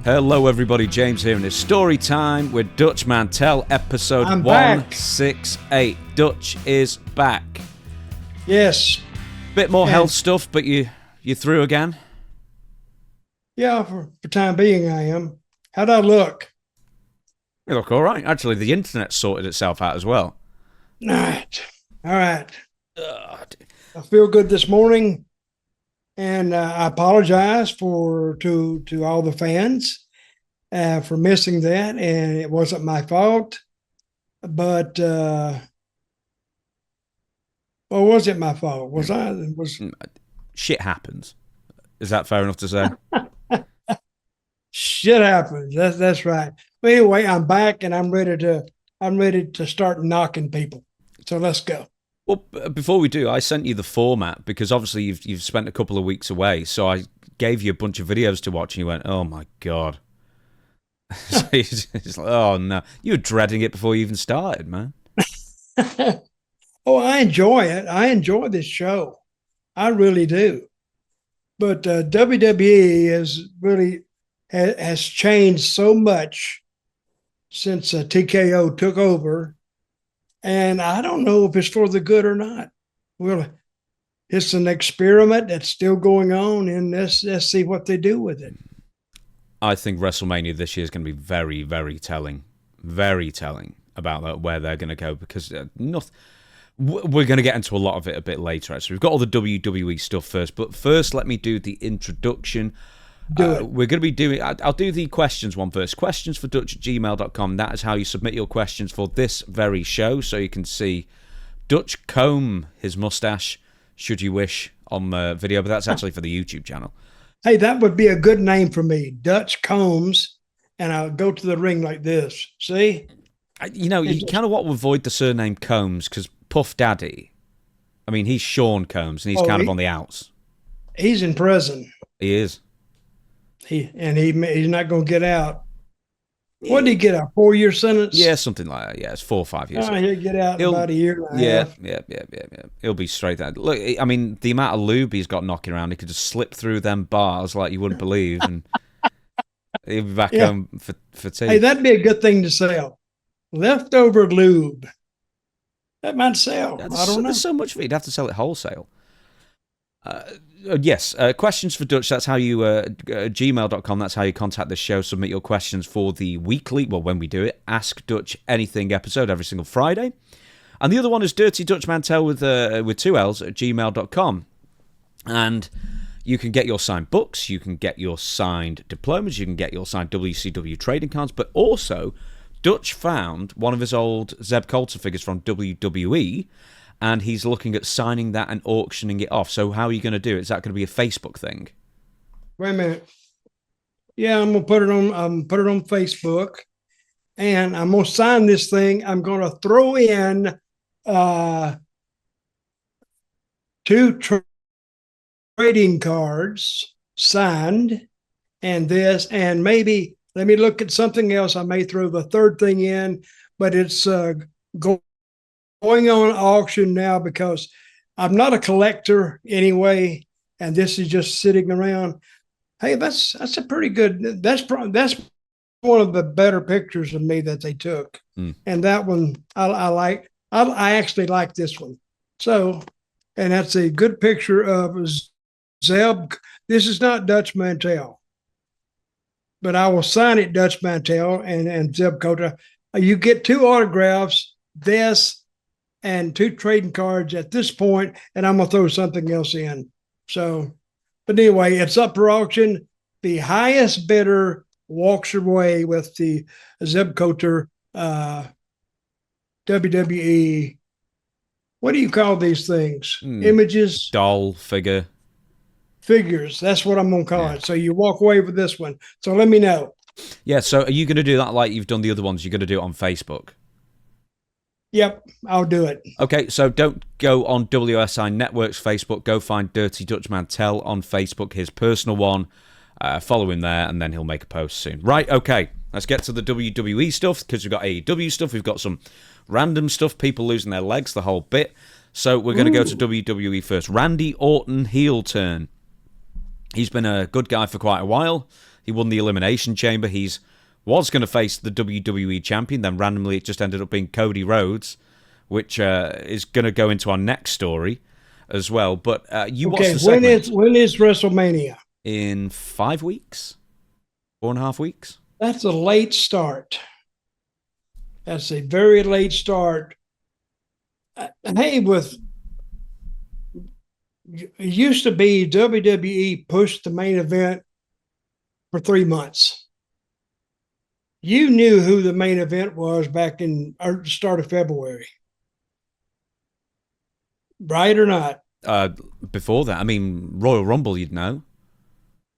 Hello everybody, James here, and it's story time with Dutch Mantell, episode 168. Dutch is back. Yes. Bit more health stuff, but you through again? Yeah, for time being I am. How'd I look? You look alright. Actually, the internet sorted itself out as well. All right. I feel good this morning, and I apologize to all the fans for missing that, and it wasn't my fault. But was it my fault? Shit happens. Is that fair enough to say? Shit happens. That's right. But anyway, I'm back, and I'm ready to start knocking people. So let's go. Well, before we do, I sent you the format because obviously you've spent a couple of weeks away. So I gave you a bunch of videos to watch, and you went, "Oh my god!" So it's like, "Oh no!" You were dreading it before you even started, man. Oh, I enjoy it. I enjoy this show. I really do. But WWE has changed so much since TKO took over. And I don't know if it's for the good or not. Well, it's an experiment that's still going on, and let's see what they do with it. I think WrestleMania this year is going to be very, very telling about where they're going to go, because we're going to get into a lot of it a bit later. Actually, we've got all the WWE stuff first, but first let me do the introduction. We're going to be doing... I'll do the questions one first. Questions for Dutch@gmail.com. That is how you submit your questions for this very show. So you can see Dutch comb his mustache, should you wish, on the video. But that's actually for the YouTube channel. Hey, that would be a good name for me. Dutch Combs. And I'll go to the ring like this. See? You kind of want to avoid the surname Combs, because Puff Daddy, I mean, he's Sean Combs, and he's kind of on the outs. He's in prison. He is. He's not going to get out. What did he get out? 4-year sentence? Yeah, something like that. Yeah, it's 4 or 5 years. He'll get out in about a year and a half. Yeah. He'll be straight out. Look, I mean, the amount of lube he's got knocking around, he could just slip through them bars like you wouldn't believe, and he'll be back home for tea. Hey, that'd be a good thing to sell. Leftover lube. That might sell. I don't know. There's so much of it. You'd have to sell it wholesale. Yes, questions for Dutch. That's how you gmail.com. That's how you contact the show. Submit your questions for the weekly, well, when we do it, Ask Dutch Anything episode every single Friday. And the other one is Dirty Dutch Mantell with 2 L's at gmail.com. And you can get your signed books, you can get your signed diplomas, you can get your signed WCW trading cards, but also Dutch found one of his old Zeb Colter figures from WWE, and he's looking at signing that and auctioning it off. So how are you going to do it? Is that going to be a Facebook thing? Wait a minute. Yeah, I'm going to put it on Facebook, and I'm going to sign this thing. I'm going to throw in 2 trading cards signed, and this, and maybe let me look at something else. I may throw the third thing in, but it's going on auction now because I'm not a collector anyway, and this is just sitting around. Hey, that's a pretty good. That's one of the better pictures of me that they took, and that one I like. I actually like this one. So, and that's a good picture of Zeb. This is not Dutch Mantell, but I will sign it Dutch Mantell and Zeb Colter. You get 2 autographs, this, and 2 trading cards at this point, and I'm going to throw something else in. So, but anyway, it's up for auction. The highest bidder walks away with the Zeb Colter WWE. What do you call these things? Images? Doll figure. Figures. That's what I'm going to call it. So you walk away with this one. So let me know. Yeah, so are you going to do that like you've done the other ones? You're going to do it on Facebook? Yep, I'll do it. Okay, so don't go on WSI Network's Facebook. Go find Dirty Dutch Mantell on Facebook, his personal one. Follow him there, and then he'll make a post soon. Right, okay, let's get to the WWE stuff, because we've got AEW stuff. We've got some random stuff, people losing their legs, the whole bit. So we're going to go to WWE first. Randy Orton heel turn. He's been a good guy for quite a while. He won the Elimination Chamber. Was going to face the WWE champion, then randomly it just ended up being Cody Rhodes, which is going to go into our next story as well. But you watched the segment. When is WrestleMania? In 5 weeks? 4.5 weeks? That's a late start. That's a very late start. Hey, it used to be WWE pushed the main event for 3 months. You knew who the main event was back in the start of February. Right or not? Before that, I mean, Royal Rumble, you'd know.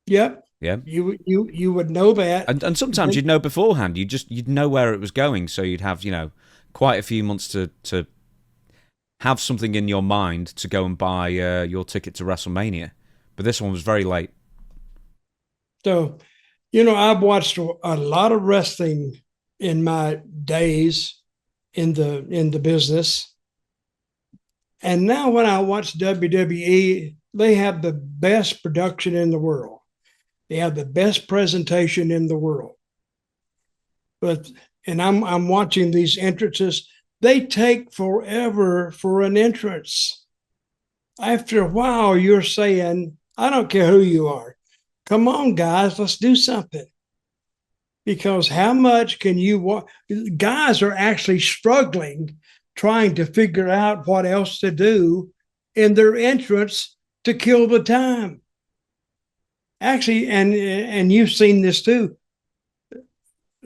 Yep. Yeah. You would know that. And sometimes you'd know beforehand. You'd know where it was going, so you'd have, quite a few months to have something in your mind to go and buy your ticket to WrestleMania. But this one was very late. So, I've watched a lot of wrestling in my days in the business. And now when I watch WWE, they have the best production in the world. They have the best presentation in the world. And I'm watching these entrances. They take forever for an entrance. After a while, you're saying, I don't care who you are. Come on, guys, let's do something. Because how much can you watch? Guys are actually struggling, trying to figure out what else to do in their entrance to kill the time. Actually, and you've seen this too.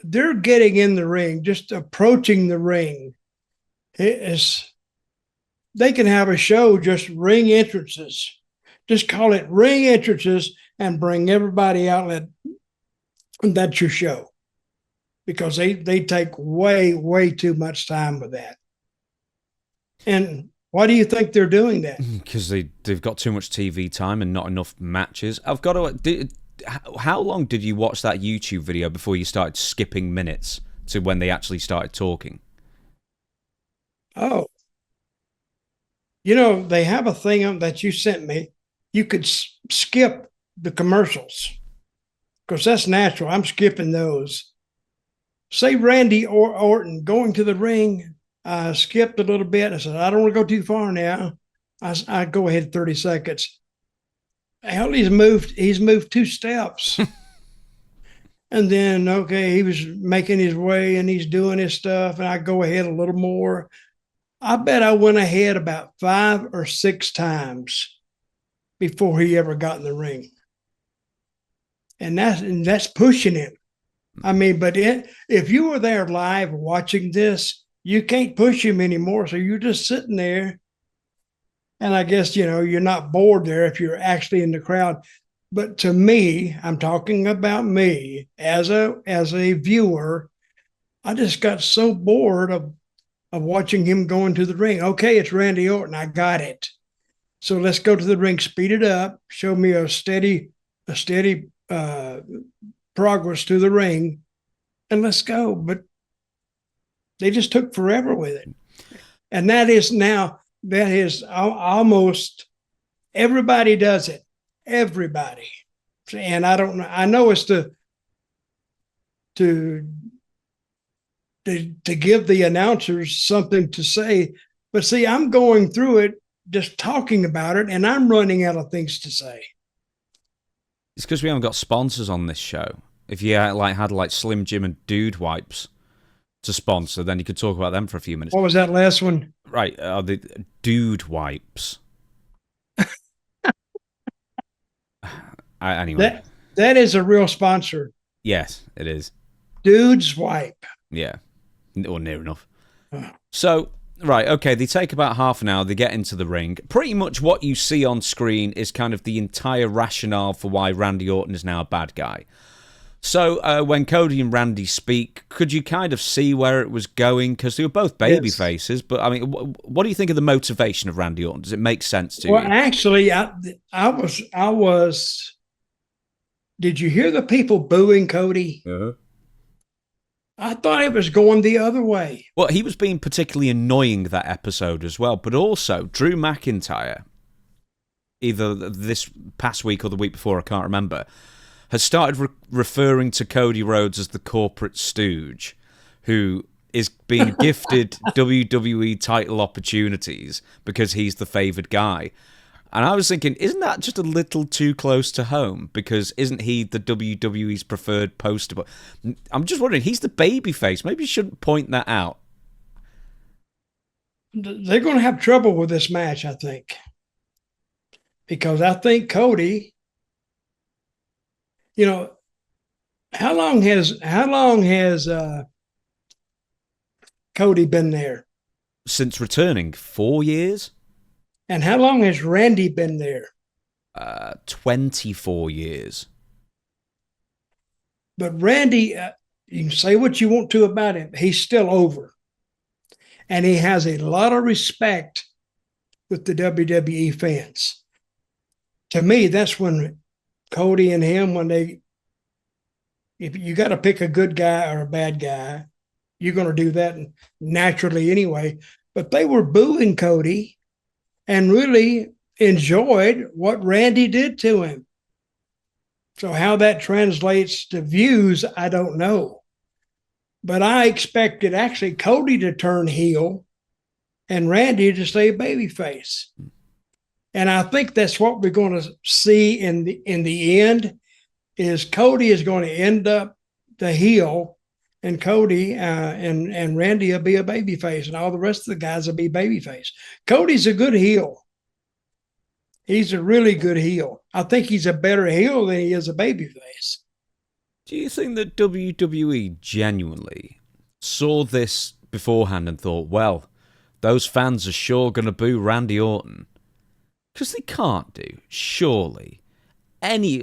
They're getting in the ring, just approaching the ring. They can have a show, just ring entrances. Just call it ring entrances and bring everybody out. And that's your show. Because they take way, way too much time with that. And why do you think they're doing that? Because they've got too much TV time and not enough matches. I've got to... How long did you watch that YouTube video before you started skipping minutes to when they actually started talking? Oh. They have a thing that you sent me. You could skip the commercials. Because that's natural. I'm skipping those. Say Randy or Orton going to the ring. I skipped a little bit. I said, I don't want to go too far now. I go ahead 30 seconds. Hell, he's moved 2 steps. And then, okay, he was making his way and he's doing his stuff. And I go ahead a little more. I bet I went ahead about 5 or 6 times before he ever got in the ring. And that's pushing him. I mean, but if you were there live watching this, you can't push him anymore. So you're just sitting there. And I guess, you're not bored there if you're actually in the crowd. But to me, I'm talking about me as a viewer, I just got so bored of watching him go into the ring. Okay, it's Randy Orton. I got it. So let's go to the ring, speed it up, show me a steady progress to the ring, and let's go. But they just took forever with it. And that is almost everybody does it. Everybody. And I don't know. I know it's to give the announcers something to say. But see, I'm going through it, just talking about it, and I'm running out of things to say. It's because we haven't got sponsors on this show. If you had Slim Jim and Dude Wipes to sponsor, then you could talk about them for a few minutes. What was that last one? Right, the Dude Wipes. Anyway. That is a real sponsor. Yes, it is. Dude's Wipe. Yeah, or near enough. So, right, okay, they take about half an hour, they get into the ring. Pretty much what you see on screen is kind of the entire rationale for why Randy Orton is now a bad guy. So, when Cody and Randy speak, could you kind of see where it was going? Because they were both baby faces, but I mean, what do you think of the motivation of Randy Orton? Does it make sense to you? Well, actually, I was. Did you hear the people booing Cody? Uh-huh. I thought it was going the other way. Well, he was being particularly annoying that episode as well, but also Drew McIntyre, either this past week or the week before, I can't remember, has started referring to Cody Rhodes as the corporate stooge, who is being gifted WWE title opportunities because he's the favoured guy. And I was thinking, isn't that just a little too close to home? Because isn't he the WWE's preferred poster boy? I'm just wondering, he's the babyface. Maybe you shouldn't point that out. They're going to have trouble with this match, I think. Because I think Cody, how long has Cody been there? Since returning, 4 years? And how long has Randy been there? 24 years. But Randy, you can say what you want to about him. He's still over. And he has a lot of respect with the WWE fans. To me, that's when Cody and him, if you got to pick a good guy or a bad guy, you're going to do that naturally anyway. But they were booing Cody and really enjoyed what Randy did to him. So how that translates to views, I don't know. But I expected actually Cody to turn heel and Randy to stay babyface. And I think that's what we're going to see in the end is Cody is going to end up the heel and Cody and Randy will be a babyface and all the rest of the guys will be babyface. Cody's a good heel. He's a really good heel. I think he's a better heel than he is a babyface. Do you think that WWE genuinely saw this beforehand and thought, well, those fans are sure going to boo Randy Orton? Because they can't do, surely.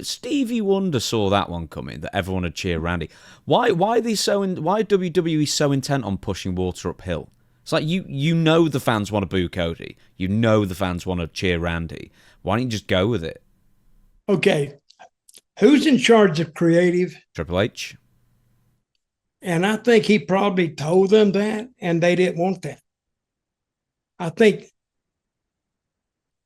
Stevie Wonder saw that one coming, that everyone would cheer Randy. Why WWE so intent on pushing water uphill? It's like you know the fans want to boo Cody. You know the fans want to cheer Randy. Why don't you just go with it? Okay. Who's in charge of creative? Triple H. And I think he probably told them that, and they didn't want that. I think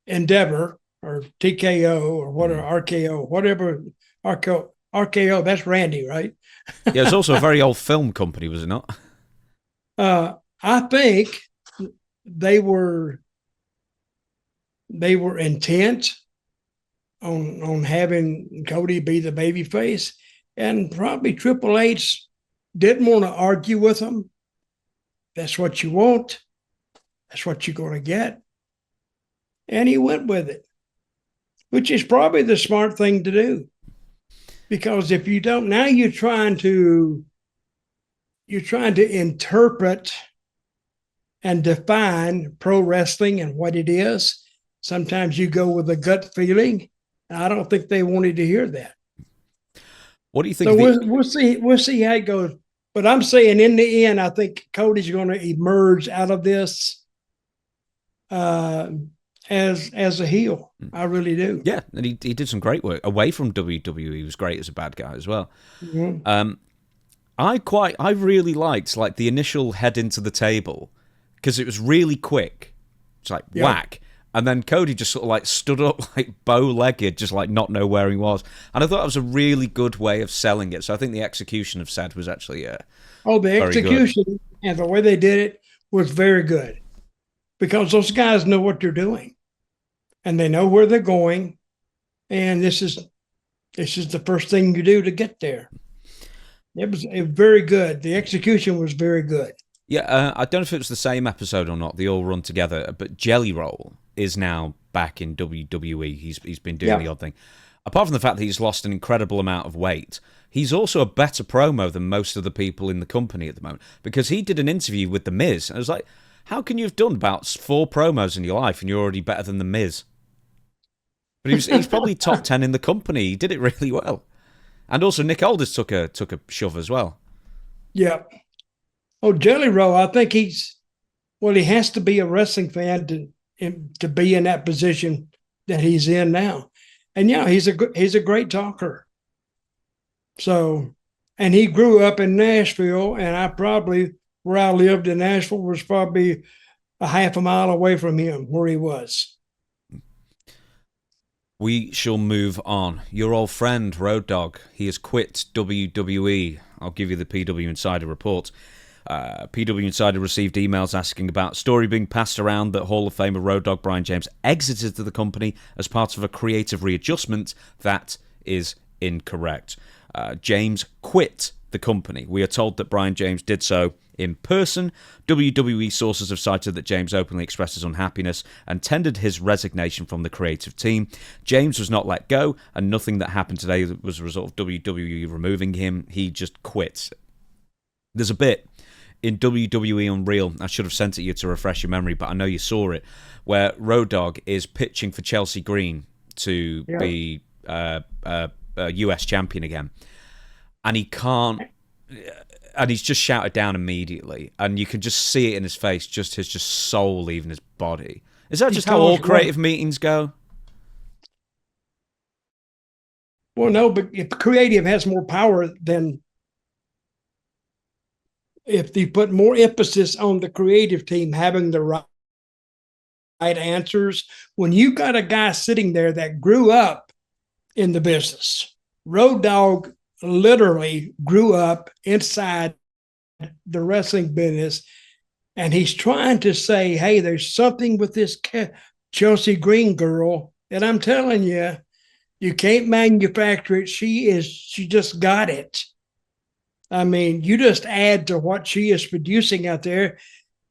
Endeavor or TKO or whatever, RKO, whatever, RKO, that's Randy, right? Yeah, it's also a very old film company, was it not? I think they were intent on having Cody be the babyface, and probably Triple H didn't want to argue with him. That's what you want. That's what you're going to get. And he went with it, which is probably the smart thing to do. Because if you don't, now you're trying to interpret and define pro wrestling and what it is. Sometimes you go with a gut feeling. I don't think they wanted to hear that. What do you think? So we'll see how it goes. But I'm saying in the end, I think Cody's going to emerge out of this as a heel. I really do. Yeah, and he did some great work away from WWE. He was great as a bad guy as well. Mm-hmm. I really liked like the initial head into the table because it was really quick. It's like whack. And then Cody just sort of like stood up like bow-legged, just like not know where he was. And I thought that was a really good way of selling it. So I think the execution of said was actually the execution and the way they did it was very good. Because those guys know what they're doing. And they know where they're going. And this is the first thing you do to get there. It was very good. The execution was very good. Yeah, I don't know if it was the same episode or not. They all run together, but Jelly Roll is now back in WWE. He's been doing the odd thing. Apart from the fact that he's lost an incredible amount of weight, he's also a better promo than most of the people in the company at the moment because he did an interview with The Miz. And I was like, how can you have done about 4 promos in your life and you're already better than The Miz? But he's probably top 10 in the company. He did it really well. And also Nick Aldis took a shove as well. Yeah. Oh, Jelly Roll, I think he has to be a wrestling fan to be in that position that he's in now. And yeah, he's a great talker. So, and he grew up in Nashville, and where I lived in Nashville was probably a half a mile away from him where he was. We shall move on. Your old friend, Road Dogg, he has quit WWE. I'll give you the PW Insider report. PW Insider received emails asking about story being passed around that Hall of Famer Road Dogg Brian James exited the company as part of a creative readjustment. That is incorrect. James quit the company. We are told that Brian James did so in person. WWE sources have cited that James openly expressed his unhappiness and tendered his resignation from the creative team. James was not let go, and nothing that happened today was a result of WWE removing him. He just quit. There's a bit in WWE Unreal, I should have sent it to you to refresh your memory, but I know you saw it, where Road Dogg is pitching for Chelsea Green to be US champion again. And he can't, and he's just shouted down immediately, and you can just see it in his face, just his soul leaving his body. Is that just how all creative meetings go? Well, no, but if creative has more power than if you put more emphasis on the creative team having the right answers. When you got a guy sitting there that grew up in the business, Road Dogg literally grew up inside the wrestling business, and he's trying to say, hey, there's something with this Chelsea Green girl, and I'm telling you, you can't manufacture it. She just got it. I mean, you just add to what she is producing out there,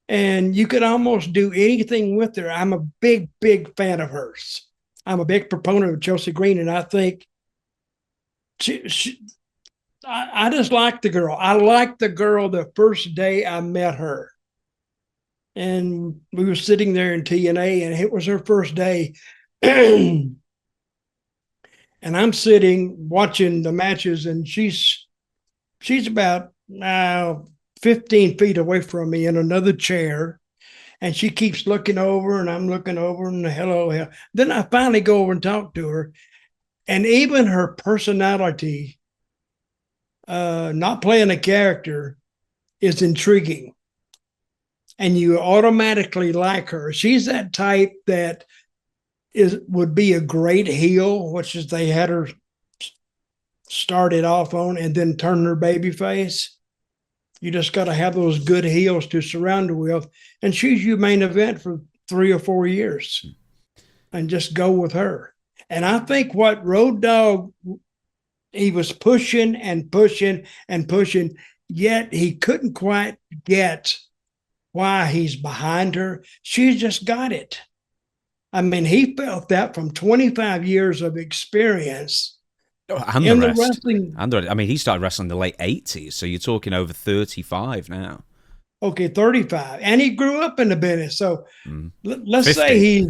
and you could almost do anything with her. I'm a big, big fan of hers. I'm a big proponent of Chelsea Green, and I think I just like the girl. I liked the girl the first day I met her. And we were sitting there in TNA, and it was her first day. And I'm sitting watching the matches, and she's about 15 feet away from me in another chair. And she keeps looking over, and I'm looking over, and hello. Then I finally go over and talk to her. And even her personality, not playing a character, is intriguing. And you automatically like her. She's that type that would be a great heel, which is they had her started off on and then turn her baby face. You just got to have those good heels to surround her with. And she's your main event for 3 or 4 years. And just go with her. And I think what Road Dogg, he was pushing and pushing and pushing, yet he couldn't quite get why he's behind her. She's just got it. I mean, he felt that from 25 years of experience and in the wrestling. And I mean, he started wrestling in the late 80s, so you're talking over 35 now. Okay, 35. And he grew up in the business. So let's 50. Say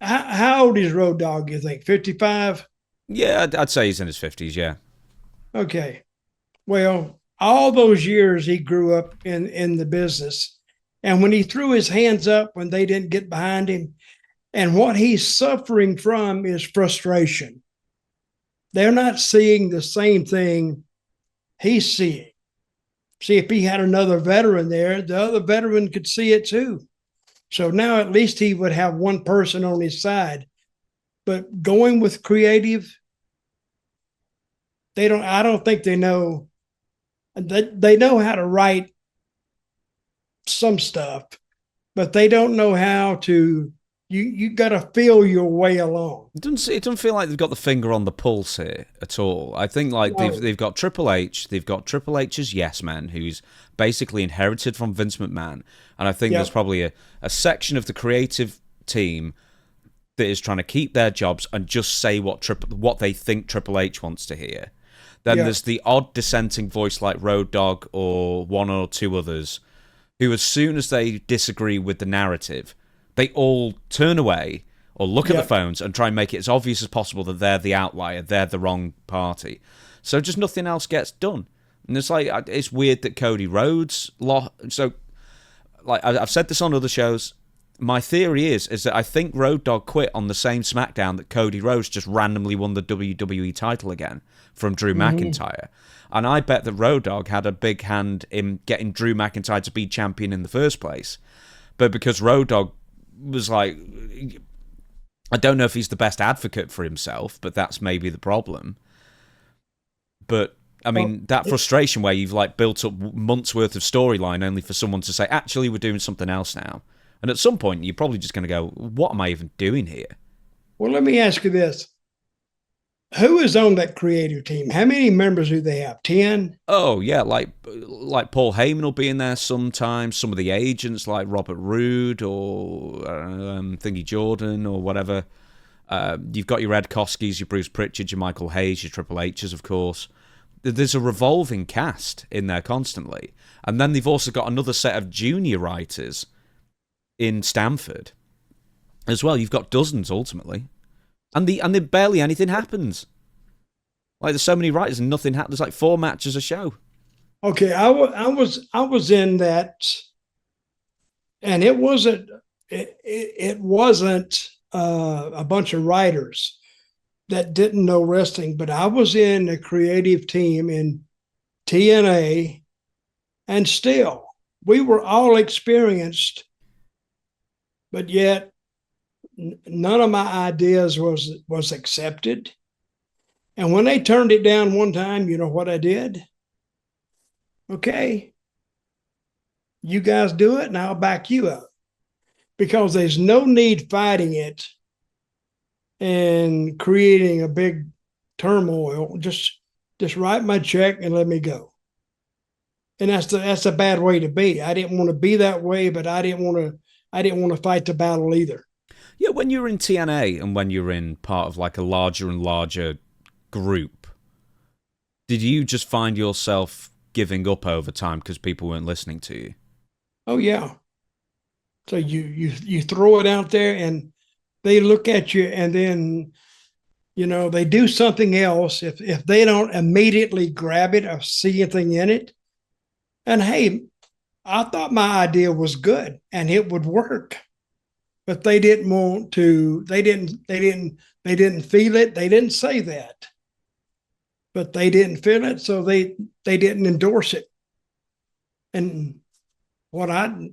how old is Road Dogg, you think? 55? Yeah, I'd say he's in his 50s, yeah. Okay. Well, all those years he grew up in the business. And when he threw his hands up when they didn't get behind him, and what he's suffering from is frustration. They're not seeing the same thing he's seeing. See, if he had another veteran there, the other veteran could see it too. So now at least he would have one person on his side. But going with creative, I don't think they know. They know how to write some stuff, but they don't know how to. You got to feel your way along. It doesn't feel like they've got the finger on the pulse here at all. I think they've got Triple H. They've got Triple H's yes man, who's basically inherited from Vince McMahon. And I think there's probably a section of the creative team that is trying to keep their jobs and just say what they think Triple H wants to hear. Then there's the odd dissenting voice like Road Dogg or one or two others who, as soon as they disagree with the narrative, they all turn away or look at the phones and try and make it as obvious as possible that they're the outlier, they're the wrong party. So just nothing else gets done. And it's weird that Cody Rhodes lost. So, like I've said this on other shows, my theory is that I think Road Dogg quit on the same SmackDown that Cody Rhodes just randomly won the WWE title again from Drew McIntyre. And I bet that Road Dogg had a big hand in getting Drew McIntyre to be champion in the first place. But because Road Dogg was like, I don't know if he's the best advocate for himself, but that's maybe the problem. But I Well, mean, that frustration where you've like built up months worth of storyline only for someone to say, actually, we're doing something else now. And at some point, you're probably just going to go, what am I even doing here? well, let me ask you this. Who is on that creative team? How many members do they have? 10? Oh yeah, like Paul Heyman will be in there sometimes. Some of the agents like Robert Roode or Thingy Jordan or whatever. You've got your Ed Koskis, your Bruce Pritchard, your Michael Hayes, your Triple H's, of course. There's a revolving cast in there constantly, and then they've also got another set of junior writers in Stamford as well. You've got dozens ultimately, and barely anything happens. Like there's so many writers and nothing happens. There's like 4 matches a show. Okay, I was in that, and it wasn't a bunch of writers that didn't know wrestling, but I was in a creative team in TNA, and still we were all experienced, but yet none of my ideas was accepted. And when they turned it down one time, you know what I did? Okay, you guys do it and I'll back you up, because there's no need fighting it and creating a big turmoil. Just write my check and let me go. And that's a bad way to be. I didn't want to be that way, but I didn't want to fight the battle either. Yeah, when you're in TNA and when you're in part of like a larger and larger group, did you just find yourself giving up over time because people weren't listening to you? Oh yeah. So you throw it out there and they look at you, and then they do something else if they don't immediately grab it or see anything in it. And hey, I thought my idea was good and it would work, but they didn't want to. They didn't feel it. They didn't say that, but they didn't feel it, so they didn't endorse it. And what I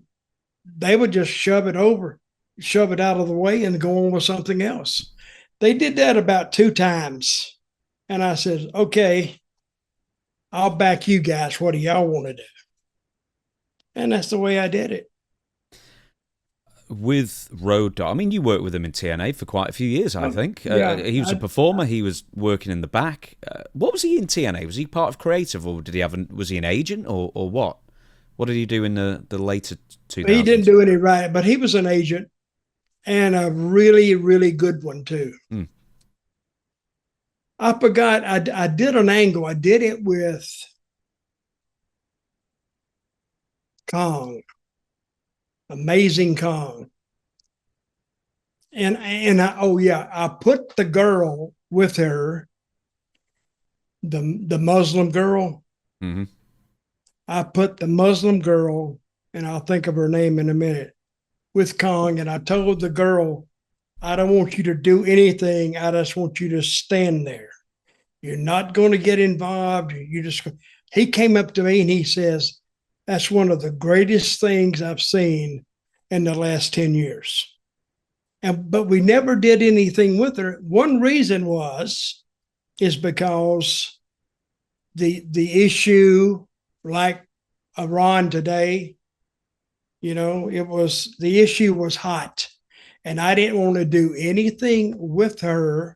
they would just shove it out of the way and go on with something else. They did that about 2 times. And I said, okay, I'll back you guys. What do y'all want to do? And that's the way I did it. With Road Dogg, I mean, you worked with him in TNA for quite a few years, I think. Yeah, he was a performer. He was working in the back. What was he in TNA? Was he part of creative, or was he an agent, or what? What did he do in the later 2000s? He didn't do any right, but he was an agent, and a really, really good one too. I forgot. I did an angle. I did it with Kong, Amazing Kong, and I put the girl with her, the Muslim girl. Mm-hmm. I put the Muslim girl, and I'll think of her name in a minute, with Kong, and I told the girl, I don't want you to do anything. I just want you to stand there. You're not going to get involved. He came up to me and he says, that's one of the greatest things I've seen in the last 10 years. But we never did anything with her. One reason is because the issue, like Iran today, the issue was hot, and I didn't want to do anything with her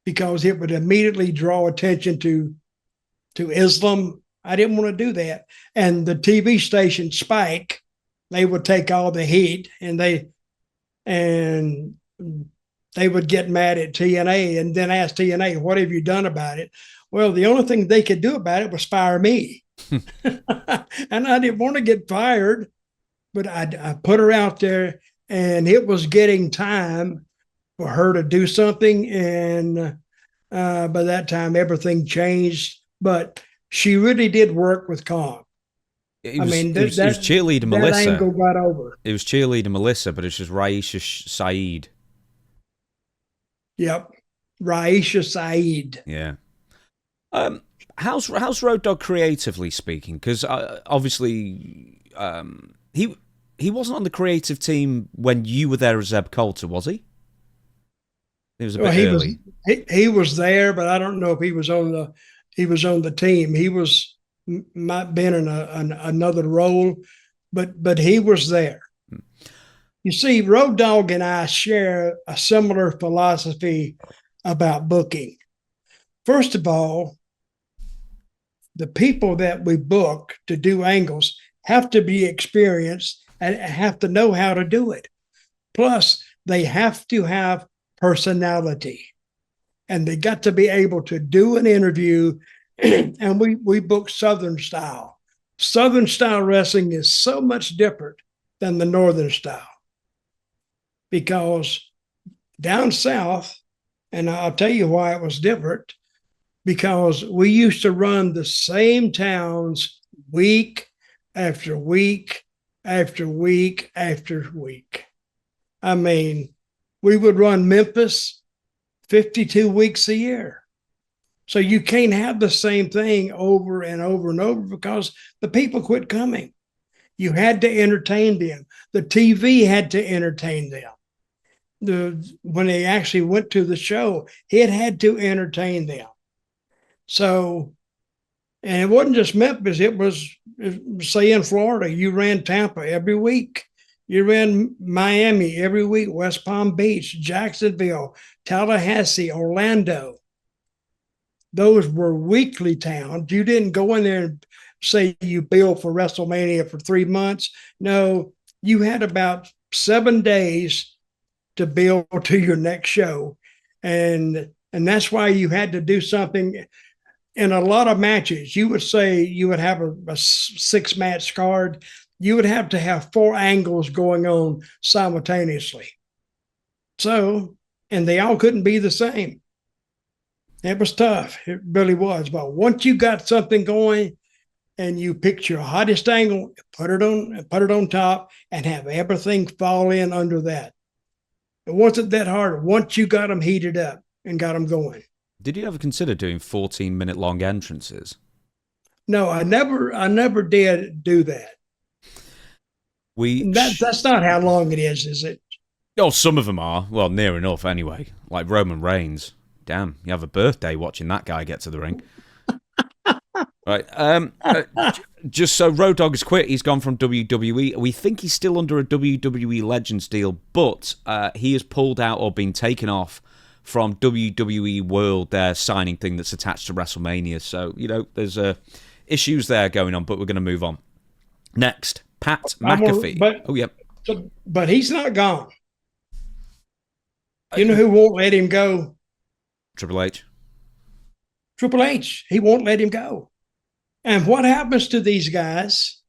because it would immediately draw attention to Islam. I didn't want to do that. And the TV station Spike, they would take all the heat, and they would get mad at TNA and then ask TNA, what have you done about it? Well, the only thing they could do about it was fire me. And I didn't want to get fired, but I put her out there, and it was getting time for her to do something. And by that time, everything changed. But she really did work with Kong. It was cheerleader Melissa. That angle got over. It was cheerleader Melissa, but it's just Raisha Saeed. Yep, Raisha Saeed. Yeah. How's Road Dogg creatively speaking? Because obviously he he wasn't on the creative team when you were there as Zeb Colter, was he? It was a bit early. He was there, but I don't know if he was on the team. He might been in another role, but he was there. You see, Road Dogg and I share a similar philosophy about booking. First of all, the people that we book to do angles have to be experienced and have to know how to do it. Plus, they have to have personality, and they got to be able to do an interview. And we book Southern style. Southern style wrestling is so much different than the Northern style, because down south, and I'll tell you why it was different, because we used to run the same towns week after week after week after week. I mean, we would run Memphis 52 weeks a year. So you can't have the same thing over and over and over, because the people quit coming. You had to entertain them. The TV had to entertain them. When they actually went to the show, it had to entertain them. So, and it wasn't just Memphis. It was, say, in Florida, you ran Tampa every week. You ran Miami every week, West Palm Beach, Jacksonville, Tallahassee, Orlando. Those were weekly towns. You didn't go in there and say you billed for WrestleMania for 3 months. No, you had about 7 days to bill to your next show. And that's why you had to do something. In a lot of matches, you would say you would have a 6-match card. You would have to have 4 angles going on simultaneously. So, and they all couldn't be the same. It was tough. It really was. But once you got something going and you picked your hottest angle, put it on top, and have everything fall in under that. It wasn't that hard once you got them heated up and got them going. Did you ever consider doing 14-minute long entrances? No, I never did do that. That's not how long it is it? Oh, some of them are. Well, near enough anyway. Like Roman Reigns. Damn, you have a birthday watching that guy get to the ring. Right. Just so Road Dogg has quit. He's gone from WWE. We think he's still under a WWE Legends deal, but he has pulled out or been taken off from WWE World, their signing thing that's attached to WrestleMania. So, there's issues there going on, but we're going to move on. Next, Pat McAfee. But he's not gone. You know who won't let him go? Triple H. Triple H. He won't let him go. And what happens to these guys,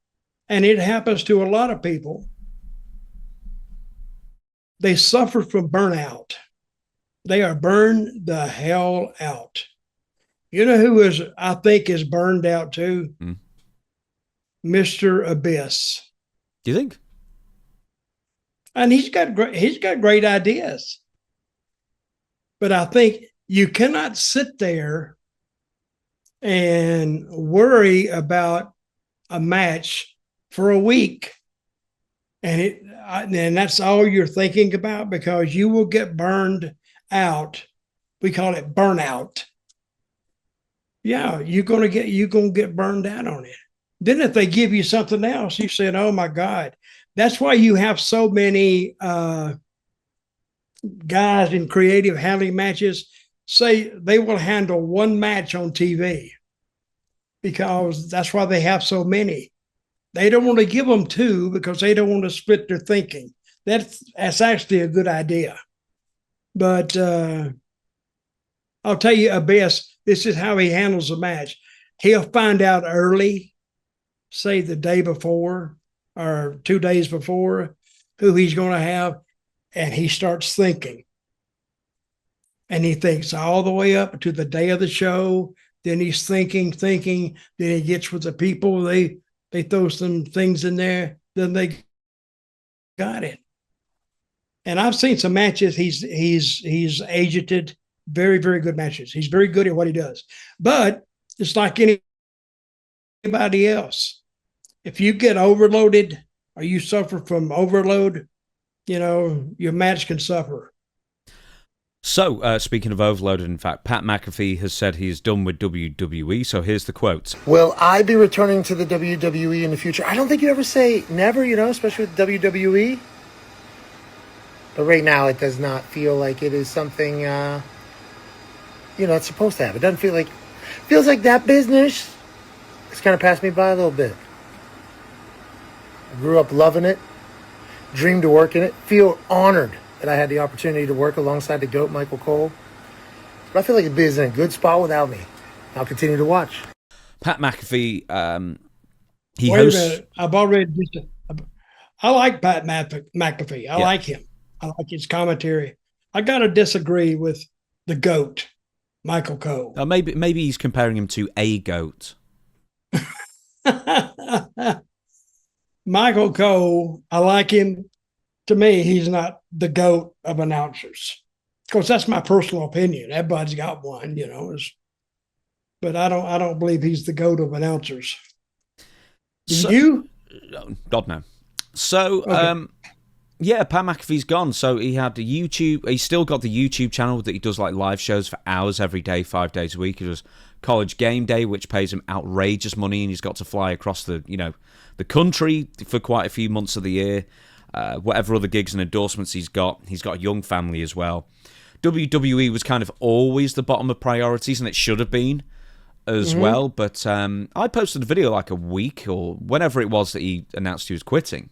and it happens to a lot of people, they suffer from burnout. They are burned the hell out. You know who I think is burned out too? Mr. Abyss. Do you think? And he's got great ideas. But I think you cannot sit there and worry about a match for a week, and that's all you're thinking about, because you will get burned out. We call it burnout. Yeah, you're gonna get burned out on it. Then if they give you something else, you said, "Oh my God." That's why you have so many guys in creative handling matches say they will handle one match on TV, because that's why they have so many. They don't want to give them 2 because they don't want to split their thinking. That's actually a good idea. But I'll tell you, Abyss, this is how he handles a match. He'll find out early, say the day before or 2 days before, who he's going to have, and he starts thinking. And he thinks all the way up to the day of the show. Then he's thinking. Then he gets with the people. They throw some things in there. Then they got it. And I've seen some matches. He's agented. Very, very good matches. He's very good at what he does. But it's like anybody else. If you get overloaded or you suffer from overload, your match can suffer. So, speaking of overloaded, in fact, Pat McAfee has said he's done with WWE, so here's the quote. Will I be returning to the WWE in the future? I don't think you ever say never, especially with WWE. But right now, it does not feel like it is something, it's supposed to happen. It doesn't feels like that business has kind of passed me by a little bit. I grew up loving it, dreamed to work in it, feel honored that I had the opportunity to work alongside the GOAT, Michael Cole. But I feel like the biz is in a good spot without me. I'll continue to watch. Pat McAfee, he Wait hosts... a minute. I've already... I like Pat McAfee. I like him. I like his commentary. I got to disagree with the GOAT, Michael Cole. Maybe he's comparing him to a goat. Michael Cole, I like him. To me, he's not the GOAT of announcers. Of course, that's my personal opinion. Everybody's got one, but I don't believe he's the GOAT of announcers. Do you? God, no. So, okay. Yeah, Pat McAfee's gone. So he had the YouTube. He's still got the YouTube channel that he does like live shows for hours every day, 5 days a week. He does College Game Day, which pays him outrageous money, and he's got to fly across the country for quite a few months of the year. Whatever other gigs and endorsements he's got a young family as well. WWE was kind of always the bottom of priorities, and it should have been as well. But I posted a video like a week or whenever it was that he announced he was quitting.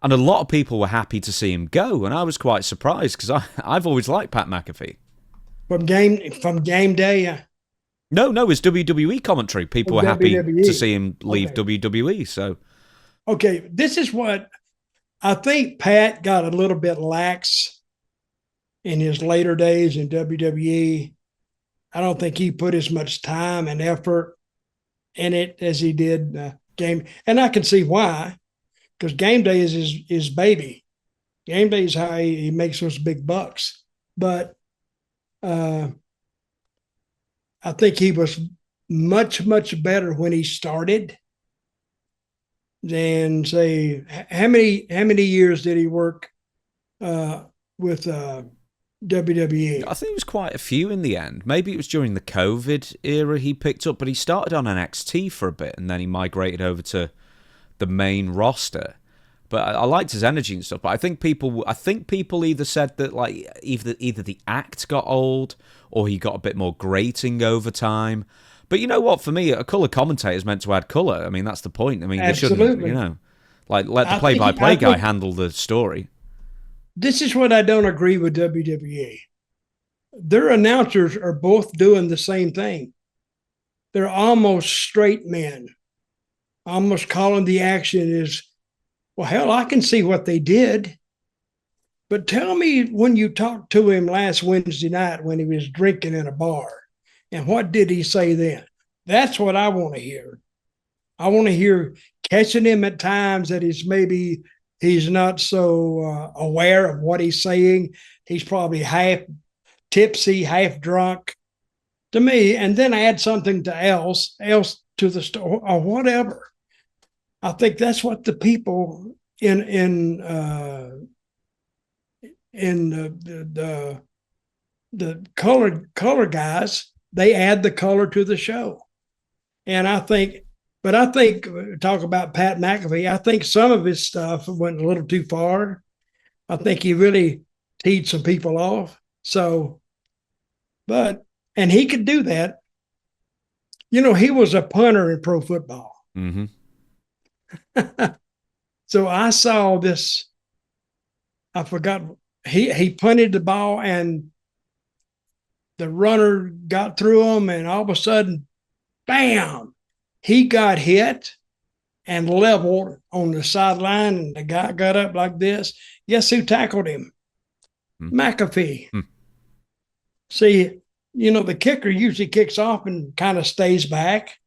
And a lot of people were happy to see him go, and I was quite surprised because I've always liked Pat McAfee. From game day? No, it's WWE commentary. People were happy to see him leave WWE. So, okay, this is what I think. Pat got a little bit lax in his later days in WWE. I don't think he put as much time and effort in it as he did game, and I can see why. Because game day is his baby. Game day is how he makes those big bucks. But I think he was much, much better when he started than, say, how many years did he work with WWE? I think it was quite a few in the end. Maybe it was during the COVID era he picked up, but he started on NXT for a bit, and then he migrated over to the main roster. But I liked his energy and stuff. But I think people either said that like either the act got old or he got a bit more grating over time. But you know what? For me, a colour commentator is meant to add colour. I mean, that's the point. I mean, absolutely. They shouldn't, like let the play-by-play guy handle the story. This is what I don't agree with WWE. Their announcers are both doing the same thing. They're almost straight men. Almost calling the action is, well, hell, I can see what they did. But tell me when you talked to him last Wednesday night when he was drinking in a bar, and what did he say then? That's what I want to hear. I want to hear catching him at times that he's not so aware of what he's saying. He's probably half tipsy, half drunk to me, and then add something else to the story or whatever. I think that's what the people in the color guys, they add the color to the show. And I think talk about Pat McAfee, I think some of his stuff went a little too far. I think he really teed some people off. So, and he could do that. He was a punter in pro football. Mm-hmm. So I saw this. I forgot. He punted the ball and the runner got through him, and all of a sudden, bam! He got hit and leveled on the sideline, and the guy got up like this. Guess who tackled him? McAfee. See, the kicker usually kicks off and kind of stays back.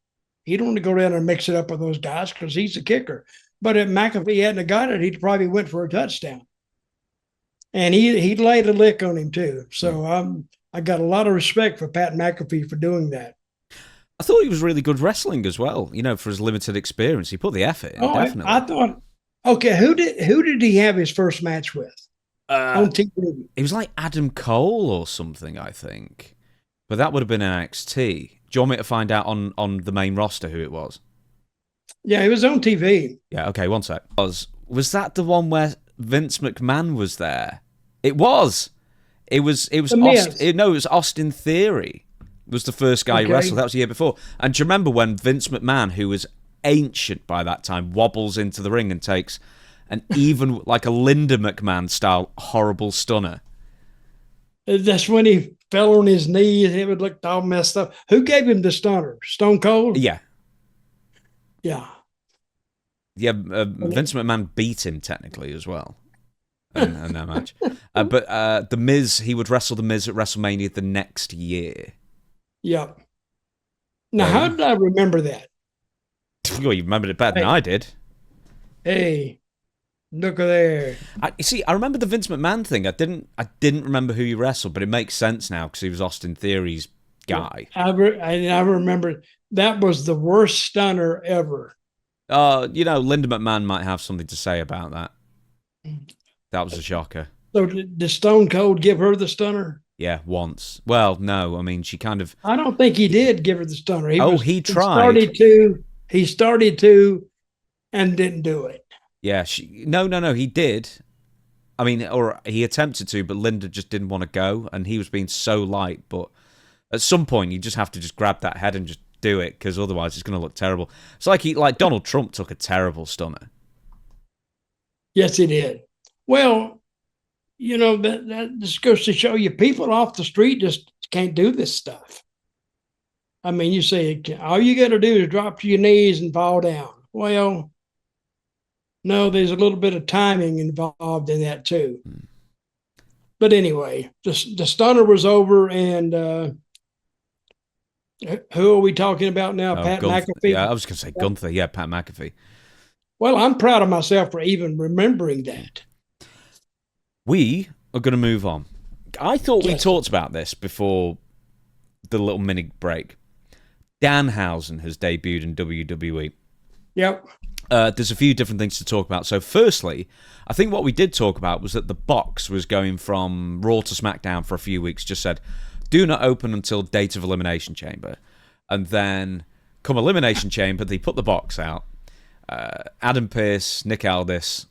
He don't want to go down and mix it up with those guys because he's the kicker. But if McAfee hadn't have got it, he'd probably went for a touchdown. And he laid a lick on him too. So I got a lot of respect for Pat McAfee for doing that. I thought he was really good wrestling as well. For his limited experience, he put the effort in. Definitely. Okay, who did he have his first match with on TV? It was like Adam Cole or something, I think. But that would have been NXT. Do you want me to find out on the main roster who it was? Yeah, it was on TV. Yeah, okay, one sec. Was that the one where Vince McMahon was there? It was. It was Austin, it was Austin Theory was the first guy he wrestled. That was the year before. And do you remember when Vince McMahon, who was ancient by that time, wobbles into the ring and takes an even like a Linda McMahon style horrible stunner? That's when he fell on his knees. It would look all messed up. Who gave him the stunner? Stone Cold? Yeah. Yeah. Yeah, Vince McMahon beat him technically as well in that match. But The Miz, he would wrestle The Miz at WrestleMania the next year. Yep. Now, how did I remember that? Well, you remembered it better than I did. Hey, look there. You see, I remember the Vince McMahon thing. I didn't remember who he wrestled, but it makes sense now because he was Austin Theory's guy. I remember that was the worst stunner ever. Linda McMahon might have something to say about that. That was a shocker. So did Stone Cold give her the stunner? Yeah, once. Well, no, I mean, she kind of... I don't think he did give her the stunner. He tried. He started to and didn't do it. Yeah, no, he did. I mean, or he attempted to, but Linda just didn't want to go, and he was being so light. But at some point, you just have to just grab that head and just do it, because otherwise it's going to look terrible. It's like Donald Trump took a terrible stunner. Yes, he did. Well, that just goes to show you people off the street just can't do this stuff. I mean, you say all you got to do is drop to your knees and fall down. Well, no, there's a little bit of timing involved in that too. But anyway, the stunner was over, and who are we talking about now? Pat McAfee? Yeah, I was going to say Gunther. Yeah, Pat McAfee. Well, I'm proud of myself for even remembering that. We are going to move on. I thought we talked about this before the little mini break. Danhausen has debuted in WWE. Yep. There's a few different things to talk about. So firstly, I think what we did talk about was that the box was going from Raw to SmackDown for a few weeks, just said, do not open until date of Elimination Chamber. And then come Elimination Chamber, they put the box out. Adam Pearce, Nick Aldis,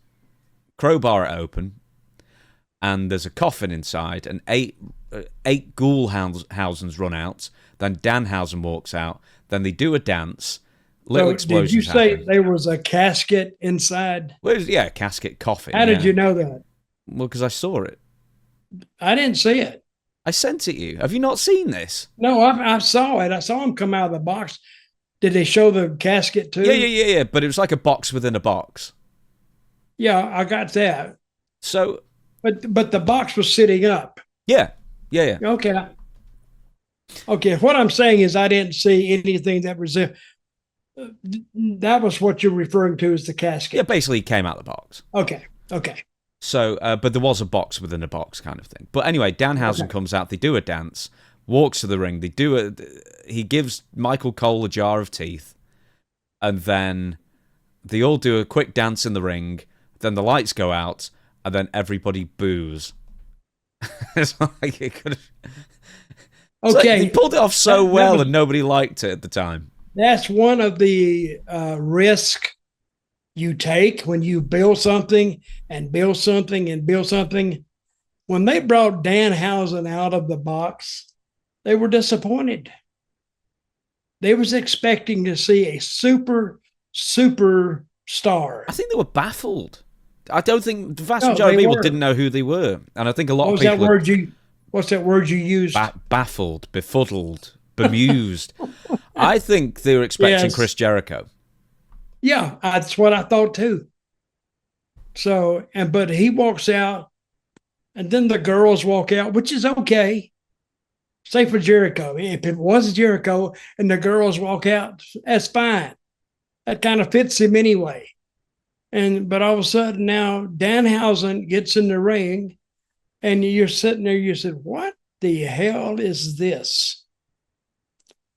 crowbar it open, and there's a coffin inside, and eight Ghoulhausens run out. Then Danhausen walks out. Then they do a dance. Little explosions. Did you say there was a casket inside? Well, yeah, casket coffin. How did you know that? Well, because I saw it. I didn't see it. I sent it you. Have you not seen this? No, I saw it. I saw him come out of the box. Did they show the casket too? Yeah. But it was like a box within a box. Yeah, I got that. So, but the box was sitting up. Yeah. Okay. What I'm saying is, I didn't see anything that was. That was what you're referring to as the casket. Yeah, basically, it came out of the box. Okay. So, but there was a box within a box kind of thing. But anyway, Danhausen comes out. They do a dance. Walks to the ring. He gives Michael Cole a jar of teeth, and then they all do a quick dance in the ring. Then the lights go out, and then everybody boos. It's like it could have. Okay, he pulled it off so well, and nobody liked it at the time. That's one of the risks you take when you build something and build something and build something. When they brought Danhausen out of the box, they were disappointed. They was expecting to see a super star. I think they were baffled. I don't think the vast majority of people didn't know who they were, and I think a lot of people. What's that word you used? Baffled, befuddled, bemused. I think they were expecting Chris Jericho. Yeah, that's what I thought too. So, but he walks out, and then the girls walk out, which is okay. Say for Jericho. If it was Jericho and the girls walk out, that's fine. That kind of fits him anyway. But all of a sudden now Danhausen gets in the ring, and you're sitting there, you said, what the hell is this?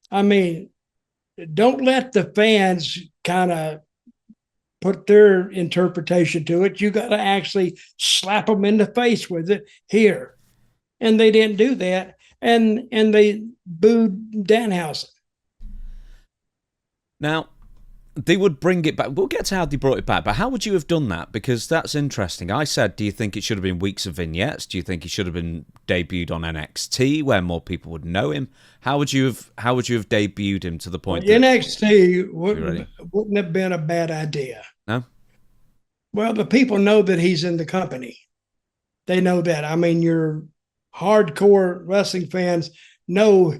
I mean, don't let the fans kind of put their interpretation to it. You got to actually slap them in the face with it here. And they didn't do that. And they booed Danhausen. Now, they would bring it back. We'll get to how they brought it back, but how would you have done that? Because that's interesting. I said, do you think it should have been weeks of vignettes? Do you think he should have been debuted on NXT where more people would know him? How would you have debuted him to the point that NXT wouldn't have been a bad idea? No? Well, the people know that he's in the company. They know that. I mean, your hardcore wrestling fans know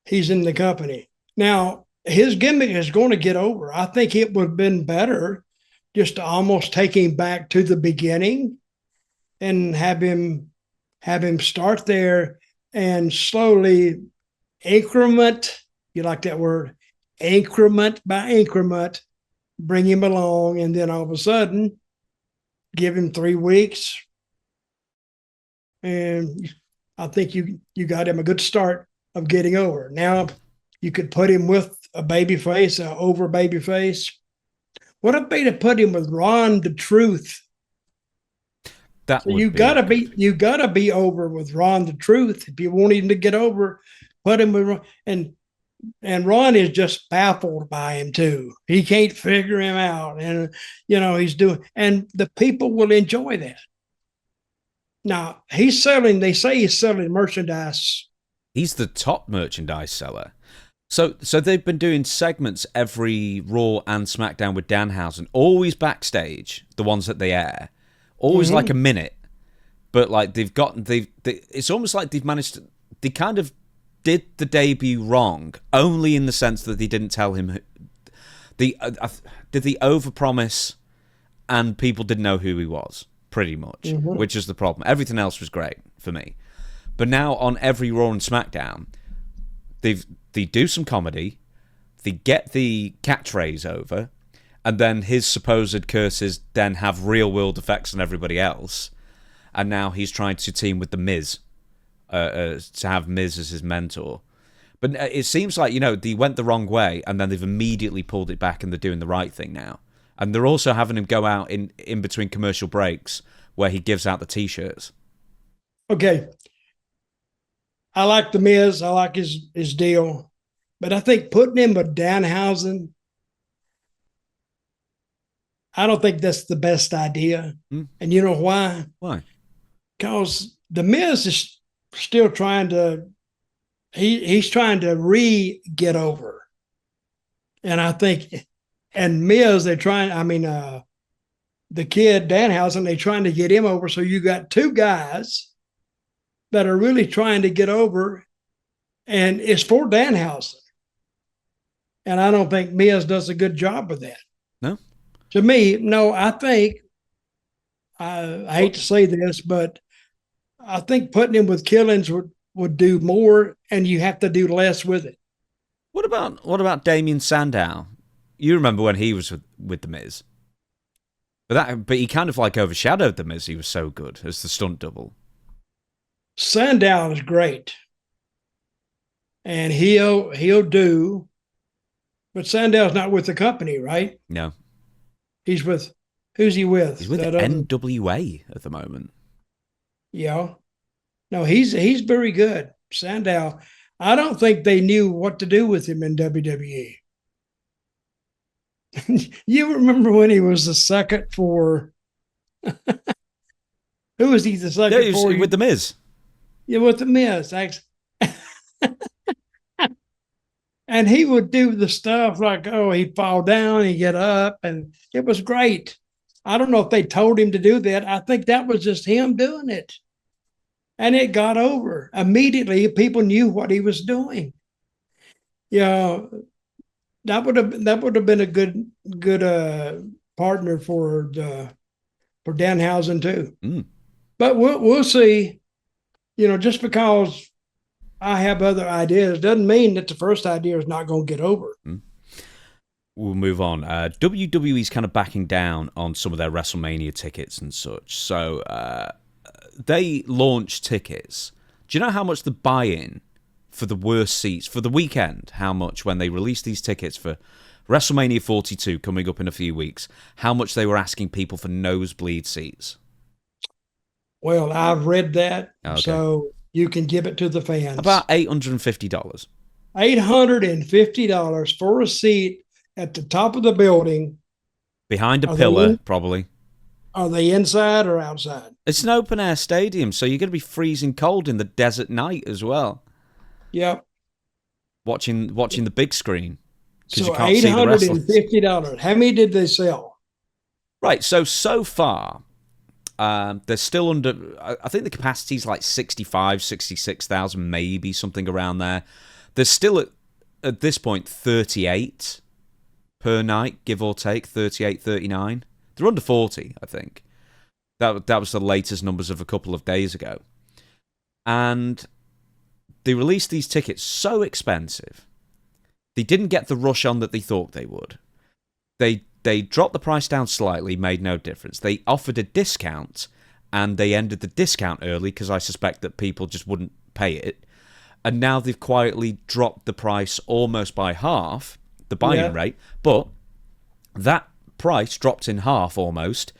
he's in the company. Now, his gimmick is going to get over. I think it would have been better just to almost take him back to the beginning and have him start there and slowly increment, you like that word, increment by increment, bring him along, and then all of a sudden give him 3 weeks. And I think you got him a good start of getting over. Now you could put him with a baby face, an over baby face. What if they'd have put him with Ron the Truth? That so you gotta be over with Ron the Truth if you want him to get over. Put him with Ron, and Ron is just baffled by him too. He can't figure him out, and he's doing, and the people will enjoy that. Now he's selling. They say he's selling merchandise. He's the top merchandise seller. So they've been doing segments every Raw and SmackDown with Danhausen, always backstage, the ones that they air, always like a minute, but like it's almost like they've managed to, they kind of did the debut wrong, only in the sense that they didn't tell him did the overpromise, and people didn't know who he was, pretty much, which is the problem. Everything else was great for me, but now on every Raw and SmackDown, they do some comedy, they get the catchphrase over, and then his supposed curses then have real-world effects on everybody else. And now he's trying to team with The Miz, to have Miz as his mentor. But it seems like, they went the wrong way, and then they've immediately pulled it back, and they're doing the right thing now. And they're also having him go out in between commercial breaks where he gives out the T-shirts. Okay. I like The Miz. I like his deal. But I think putting him with Danhausen, I don't think that's the best idea. And you know why? Why? Because The Miz is still trying to, he's trying to get over. And I think, and Miz, the kid, Danhausen, they're trying to get him over. So you got two guys that are really trying to get over, and it's for Danhausen. And I don't think Miz does a good job with that. No? To me, no, I think, I hate to say this, but I think putting him with Killings would do more, and you have to do less with it. What about Damien Sandow? You remember when he was with The Miz? But he kind of like overshadowed The Miz. He was so good as the stunt double. Sandow is great, and he'll do, but Sandow's not with the company, right? No, he's with, who's he with? He's with NWA at the moment. Yeah, no, he's very good. Sandow, I don't think they knew what to do with him in WWE. You remember when he was the second for? Who was he the second he was for? With The Miz. Yeah, with The Miz. And he would do the stuff like, he'd fall down, he'd get up, and it was great. I don't know if they told him to do that. I think that was just him doing it. And it got over. Immediately, people knew what he was doing. Yeah, that would have been a good partner for Danhausen too. But we'll see. Just because I have other ideas doesn't mean that the first idea is not going to get over. We'll move on. WWE's kind of backing down on some of their WrestleMania tickets and such. So they launched tickets. Do you know how much the buy-in for the worst seats for the weekend? How much when they released these tickets for WrestleMania 42 coming up in a few weeks, how much they were asking people for nosebleed seats. Well, I've read that, Okay. so you can give it to the fans. About $850. $850 for a seat at the top of the building. Behind a pillar, probably. Are they inside or outside? It's an open-air stadium, so you're going to be freezing cold in the desert night as well. Yep. Watching the big screen. So you can't see the wrestlers. $850. How many did they sell? Right, so far, they're still under... I think the capacity is like 65, 66,000, maybe, something around there. There's still, at this point, 38 per night, give or take, 38, 39. They're under 40, I think. That was the latest numbers of a couple of days ago. And they released these tickets so expensive. They didn't get the rush on that they thought they would. They dropped the price down slightly, made no difference. They offered a discount, and they ended the discount early because I suspect that people just wouldn't pay it. And now they've quietly dropped the price almost by half, the buy-in rate. But that price dropped in half almost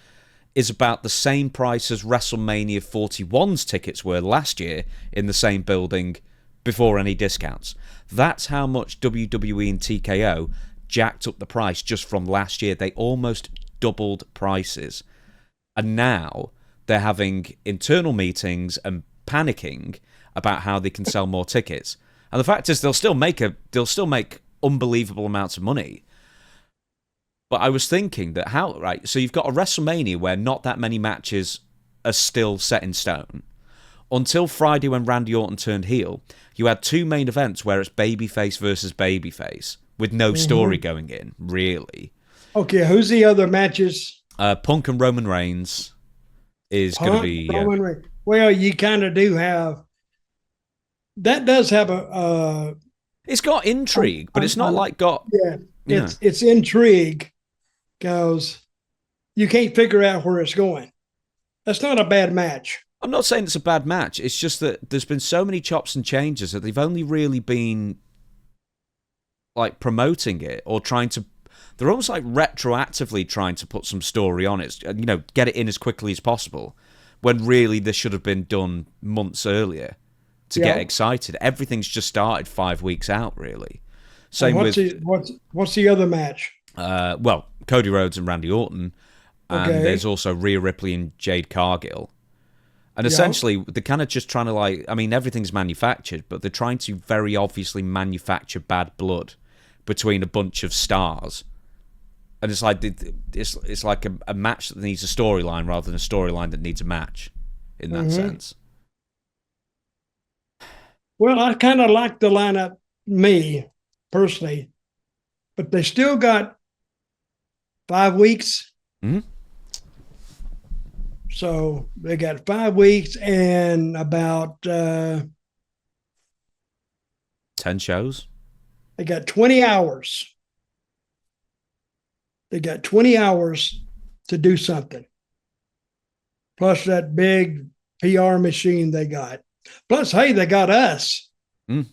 is about the same price as WrestleMania 41's tickets were last year in the same building before any discounts. That's how much WWE and TKO jacked up the price just from last year. They almost doubled prices. And now they're having internal meetings and panicking about how they can sell more tickets. And the fact is they'll still make unbelievable amounts of money. But I was thinking that so you've got a WrestleMania where not that many matches are still set in stone. Until Friday when Randy Orton turned heel, you had two main events where it's babyface versus babyface with no story going in, really. Okay, who's the other matches? Punk and Roman Reigns is going to be... Roman Reigns. Well, you kind of do have... That does have a... it's got intrigue, but it's not like got... Yeah, it's intrigue because you can't figure out where it's going. That's not a bad match. I'm not saying it's a bad match. It's just that there's been so many chops and changes that they've only really been like promoting it or trying to... They're almost like retroactively trying to put some story on it, get it in as quickly as possible, when really this should have been done months earlier to get excited. Everything's just started 5 weeks out, really. Same what's the other match? Well, Cody Rhodes and Randy Orton, and there's also Rhea Ripley and Jade Cargill. And essentially, they're kind of just trying to everything's manufactured, but they're trying to very obviously manufacture bad blood between a bunch of stars. And it's like it's like a match that needs a storyline rather than a storyline that needs a match, in that sense. Well, I kind of like the lineup, me, personally, but they still got 5 weeks. Mm-hmm. So they got 5 weeks and about 10 shows. They got 20 hours. They got 20 hours to do something. Plus that big PR machine they got. Plus, hey, they got us. I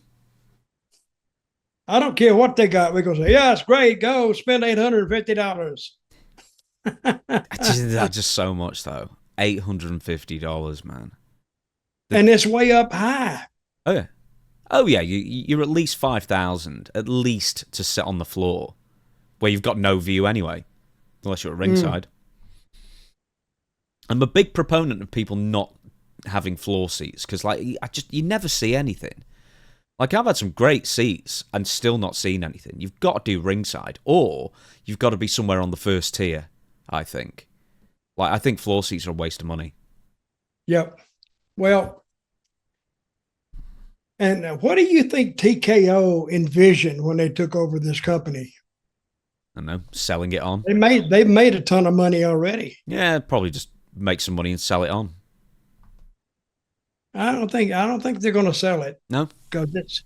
don't care what they got. We're going to say, yeah, it's great. Go spend $850. That's just so much, though. $850, man. And it's way up high. Oh yeah. You're at least 5,000 at least to sit on the floor, where you've got no view anyway, unless you're at ringside. I'm a big proponent of people not having floor seats because, you never see anything. Like, I've had some great seats and still not seen anything. You've got to do ringside, or you've got to be somewhere on the first tier, I think. I think floor seats are a waste of money. Yep. Well, and what do you think TKO envisioned when they took over this company? I don't know, selling it on. They've made a ton of money already. Yeah, probably just make some money and sell it on. I don't think they're going to sell it. No, because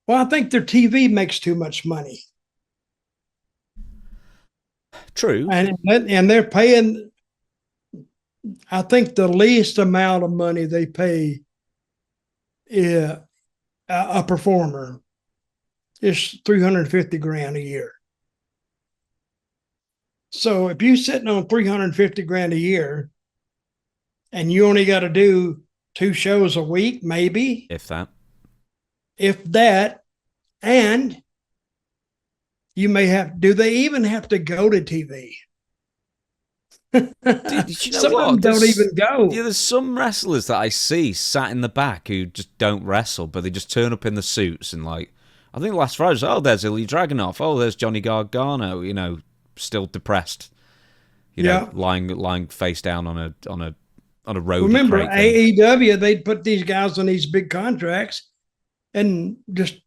I think their TV makes too much money. True, and they're paying. I think the least amount of money they pay a performer is $350,000 a year. So if you're sitting on 350 grand a year and you only got to do 2 shows a week, maybe, If that. if that, and you may have, do they even have to go to TV? Did you know Some what? of them don't even go. Yeah, there's some wrestlers that I see sat in the back who just don't wrestle, but they just turn up in the suits and like, I think last Friday, was, oh, there's Ilya Dragunov. Oh, there's Johnny Gargano. You know, still depressed. You know, lying face down on a road. Remember AEW? They'd put these guys on these big contracts, and just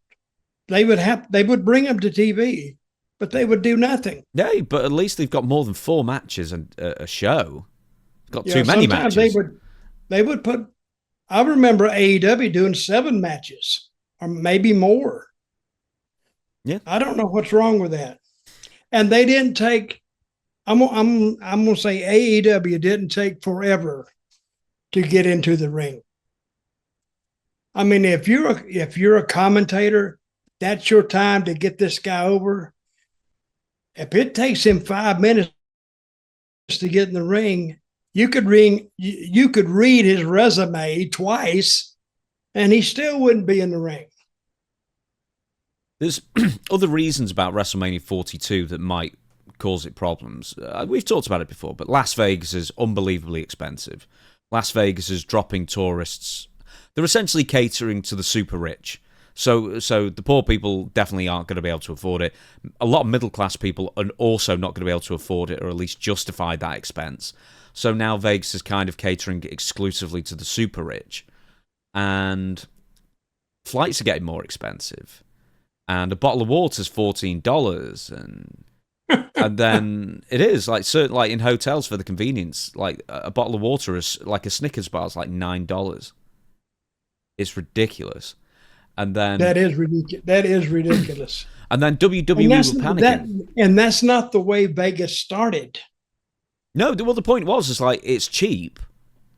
they would bring them to TV, but they would do nothing. Yeah, but at least they've got more than 4 matches and a show. Got too many matches. They would put. I remember AEW doing 7 matches or maybe more. Yeah, I don't know what's wrong with that. And they didn't take. I'm gonna say AEW didn't take forever to get into the ring. I mean, if you're a commentator, that's your time to get this guy over. If it takes him 5 minutes to get in the ring, you could read his resume twice, and he still wouldn't be in the ring. There's other reasons about WrestleMania 42 that might cause it problems. We've talked about it before, but Las Vegas is unbelievably expensive. Las Vegas is dropping tourists. They're essentially catering to the super rich. So the poor people definitely aren't going to be able to afford it. A lot of middle-class people are also not going to be able to afford it, or at least justify that expense. So now Vegas is kind of catering exclusively to the super rich. And flights are getting more expensive. And a bottle of water is $14, and then it is like certain, like in hotels for the convenience, like a bottle of water is like a Snickers bar is like $9. It's ridiculous, and then that is ridiculous. That is ridiculous. And then WWE were panicking, and that's not the way Vegas started. No, well, the point was is like it's cheap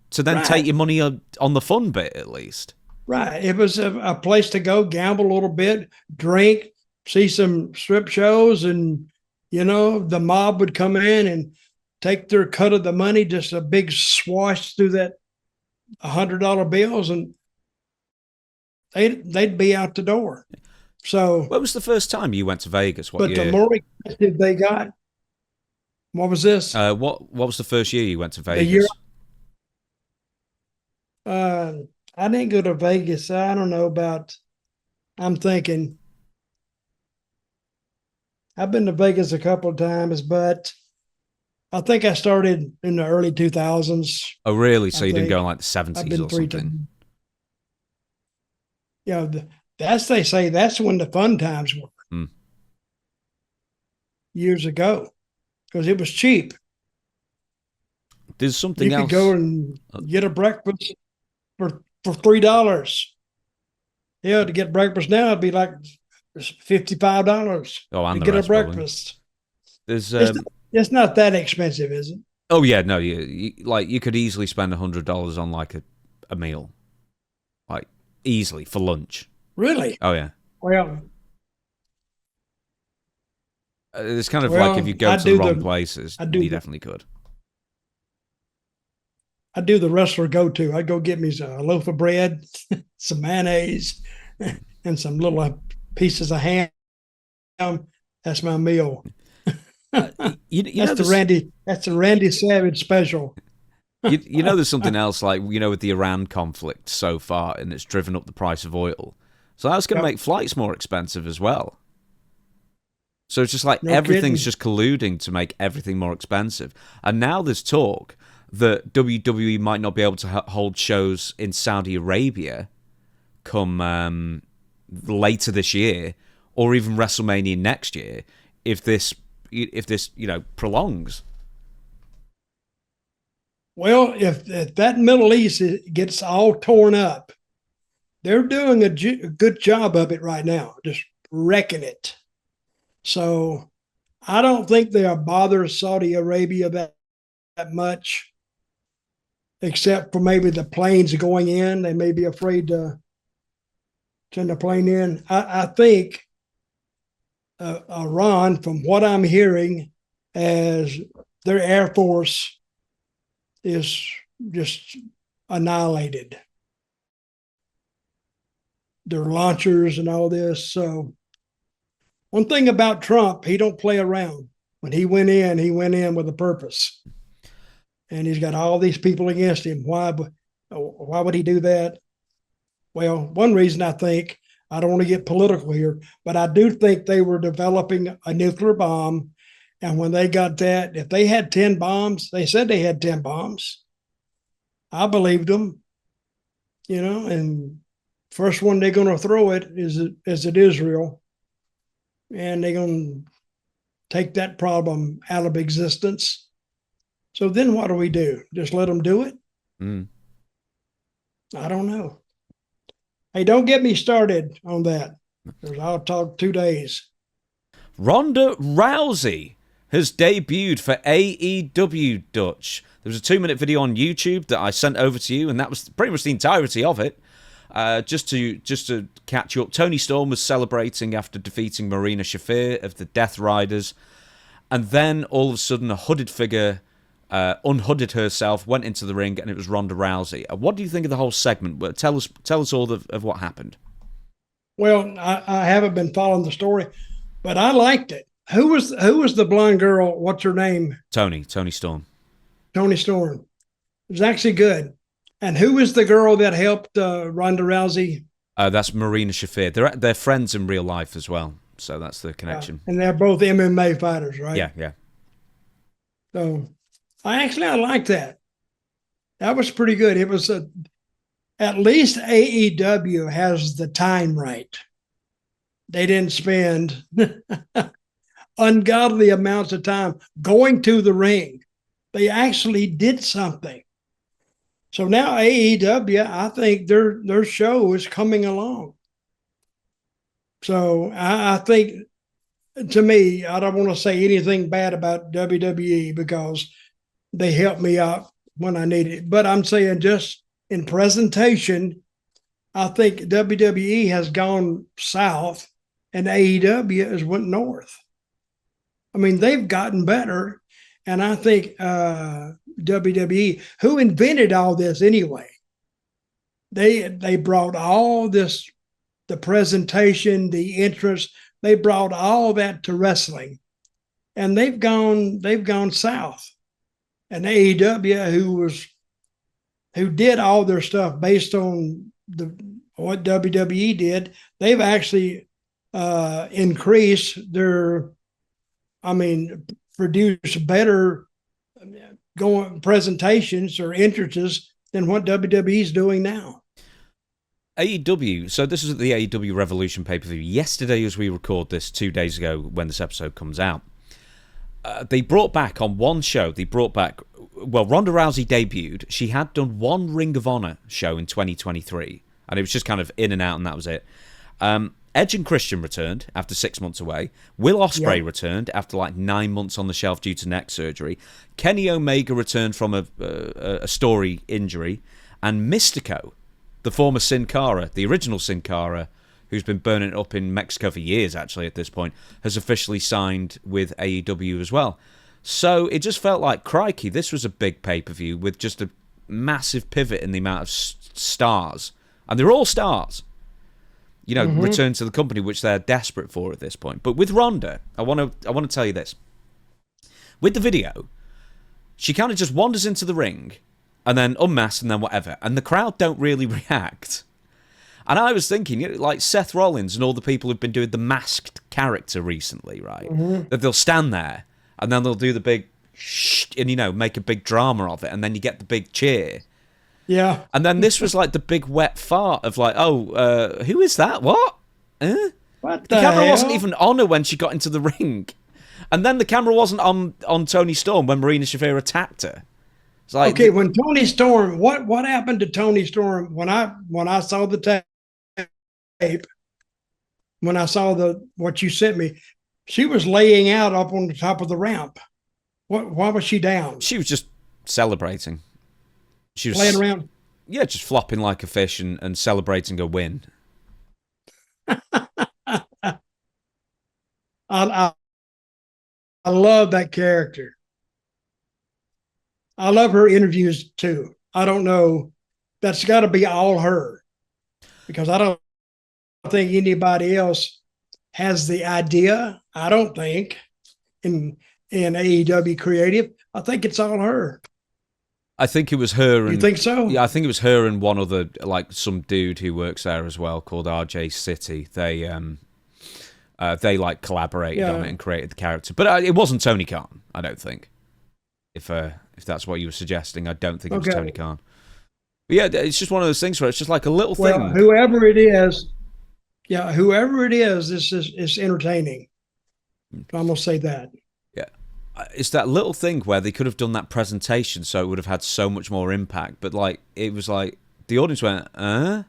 to then take your money on the fun bit at least. Right. It was a place to go, gamble a little bit, drink, see some strip shows, and, you know, the mob would come in and take their cut of the money, just a big swash through that $100 bills, and they'd be out the door. So when was the first time you went to Vegas? What year? The more expensive they got. What was this? What was the first year you went to Vegas? I didn't go to Vegas. I don't know about, I'm thinking, I've been to Vegas a couple of times, but I think I started in the early 2000s. Oh, really? So you didn't go in like the 70s or something? Times. Yeah, they say that's when the fun times were. Years ago, because it was cheap. There's something else. You could go and get a breakfast for $3. Yeah, to get breakfast now it'd be like $55. And to get a breakfast. There's it's not that expensive, is it? Oh yeah, no, you could easily spend $100 on like a meal, like easily for lunch. Really? Oh yeah. Well, it's kind of like if you go to the wrong places, you definitely could. I do the wrestler go-to. I go get me a loaf of bread, some mayonnaise, and some little pieces of ham. That's my meal. That's the Randy Savage special. you know, there's something else, like, you know, with the Iran conflict so far, and it's driven up the price of oil. So that's going to make flights more expensive as well. So it's just like everything's just colluding to make everything more expensive. And now there's talk that WWE might not be able to hold shows in Saudi Arabia come later this year, or even WrestleMania next year, if this prolongs. Well, if that Middle East gets all torn up, they're doing a good job of it right now, just wrecking it. So I don't think they'll bother Saudi Arabia that much, except for maybe the planes going in. They may be afraid to send a plane in. I think Iran, from what I'm hearing, as their Air Force is just annihilated. Their launchers and all this. So one thing about Trump, he don't play around. When he went in with a purpose. And he's got all these people against him. Why would he do that? Well, one reason I think, I don't want to get political here, but I do think they were developing a nuclear bomb. And when they got that, if they had 10 bombs, they said they had 10 bombs. I believed them, and first one they're going to throw it is at Israel. And they're going to take that problem out of existence. So then what do we do? Just let them do it? I don't know. Hey, don't get me started on that, because I'll talk 2 days. Ronda Rousey has debuted for AEW, Dutch. There was a 2-minute video on YouTube that I sent over to you, and that was pretty much the entirety of it. Just to catch you up, Toni Storm was celebrating after defeating Marina Shafir of the Death Riders, and then all of a sudden a hooded figure unhooded herself, went into the ring, and it was Ronda Rousey. What do you think of the whole segment? Tell us all of what happened. Well, I haven't been following the story, but I liked it. Who was the blonde girl? What's her name? Toni Storm. Toni Storm. It was actually good. And who was the girl that helped Ronda Rousey? That's Marina Shafir. They're friends in real life as well, so that's the connection. And they're both MMA fighters, right? Yeah. So I liked that. That was pretty good. It was at least AEW has the time right. They didn't spend ungodly amounts of time going to the ring. They actually did something. So now AEW, I think their show is coming along. So I think, to me, I don't want to say anything bad about WWE because they helped me out when I needed it. But I'm saying just in presentation, I think WWE has gone south and AEW has went north. I mean, they've gotten better. And I think WWE, who invented all this anyway, they brought all this, the presentation, the interest, they brought all that to wrestling. And they've gone south. And AEW, who did all their stuff based on what WWE did, they've actually increased their, produce better presentations or entrances than what WWE is doing now. AEW, so this is the AEW Revolution pay-per-view. Yesterday, as we record this, 2 days ago when this episode comes out, they brought back on one show, Ronda Rousey debuted. She had done one Ring of Honor show in 2023, and it was just kind of in and out, and that was it. Edge and Christian returned after 6 months away. Will Ospreay returned after 9 months on the shelf due to neck surgery. Kenny Omega returned from a story injury. And Mystico, the former Sin Cara, the original Sin Cara, who's been burning it up in Mexico for years, actually, at this point, has officially signed with AEW as well. So it just felt like, crikey, this was a big pay-per-view with just a massive pivot in the amount of stars. And they're all stars. Return to the company, which they're desperate for at this point. But with Ronda, I want to tell you this. With the video, she kind of just wanders into the ring and then unmasks and then whatever. And the crowd don't really react. And I was thinking, like Seth Rollins and all the people who've been doing the masked character recently, right? That they'll stand there and then they'll do the big shh and, make a big drama of it. And then you get the big cheer. Yeah. And then this was like the big wet fart of who is that? What? What the camera wasn't even on her when she got into the ring. And then the camera wasn't on Toni Storm when Marina Shafir attacked her. It's like, okay, when Toni Storm, what happened to Toni Storm when I saw the tape, when I saw what you sent me, she was laying out up on the top of the ramp. Why was she down? She was just celebrating. She was playing around. Yeah, just flopping like a fish and celebrating a win. I love that character. I love her interviews too. I don't know. That's got to be all her, because I don't think anybody else has the idea. I don't think in AEW creative. I think it's all her. I think it was her. And, you think so? Yeah, I think it was her and one other, like some dude who works there as well called RJ City. They like collaborated on it and created the character, but it wasn't Tony Khan. I don't think. If that's what you were suggesting, I don't think it was Tony Khan. But yeah, it's just one of those things where it's just like a little thing. Whoever it is, it's entertaining. I'm gonna say that. Yeah, it's that little thing where they could have done that presentation so it would have had so much more impact. But like, it was like the audience went, and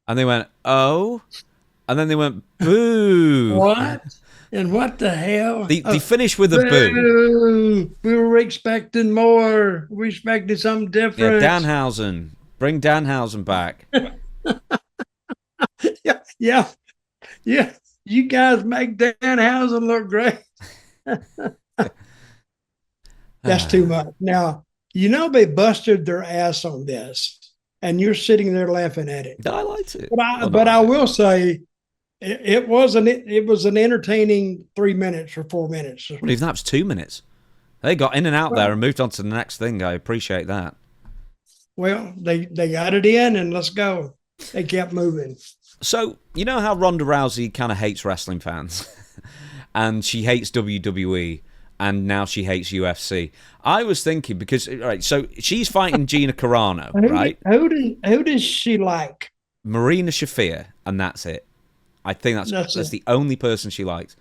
they went, oh, and then they went, boo. What? And what the hell? They finished with a boo. We were expecting more. We expected something different. Yeah, Danhausen. Bring Danhausen back. Yeah. You guys make Danhausen look great. That's too much. Now, they busted their ass on this, and you're sitting there laughing at it. I liked it. But I will say, it was an entertaining 3 minutes or 4 minutes. Well, even that was 2 minutes. They got in and out there and moved on to the next thing. I appreciate that. Well, they got it in, and let's go. They kept moving. So, you know how Ronda Rousey kind of hates wrestling fans? And she hates WWE, and now she hates UFC. I was thinking, because, right, so she's fighting Gina Carano, right? Who does she like? Marina Shafir, and that's it. I think that's the only person she likes.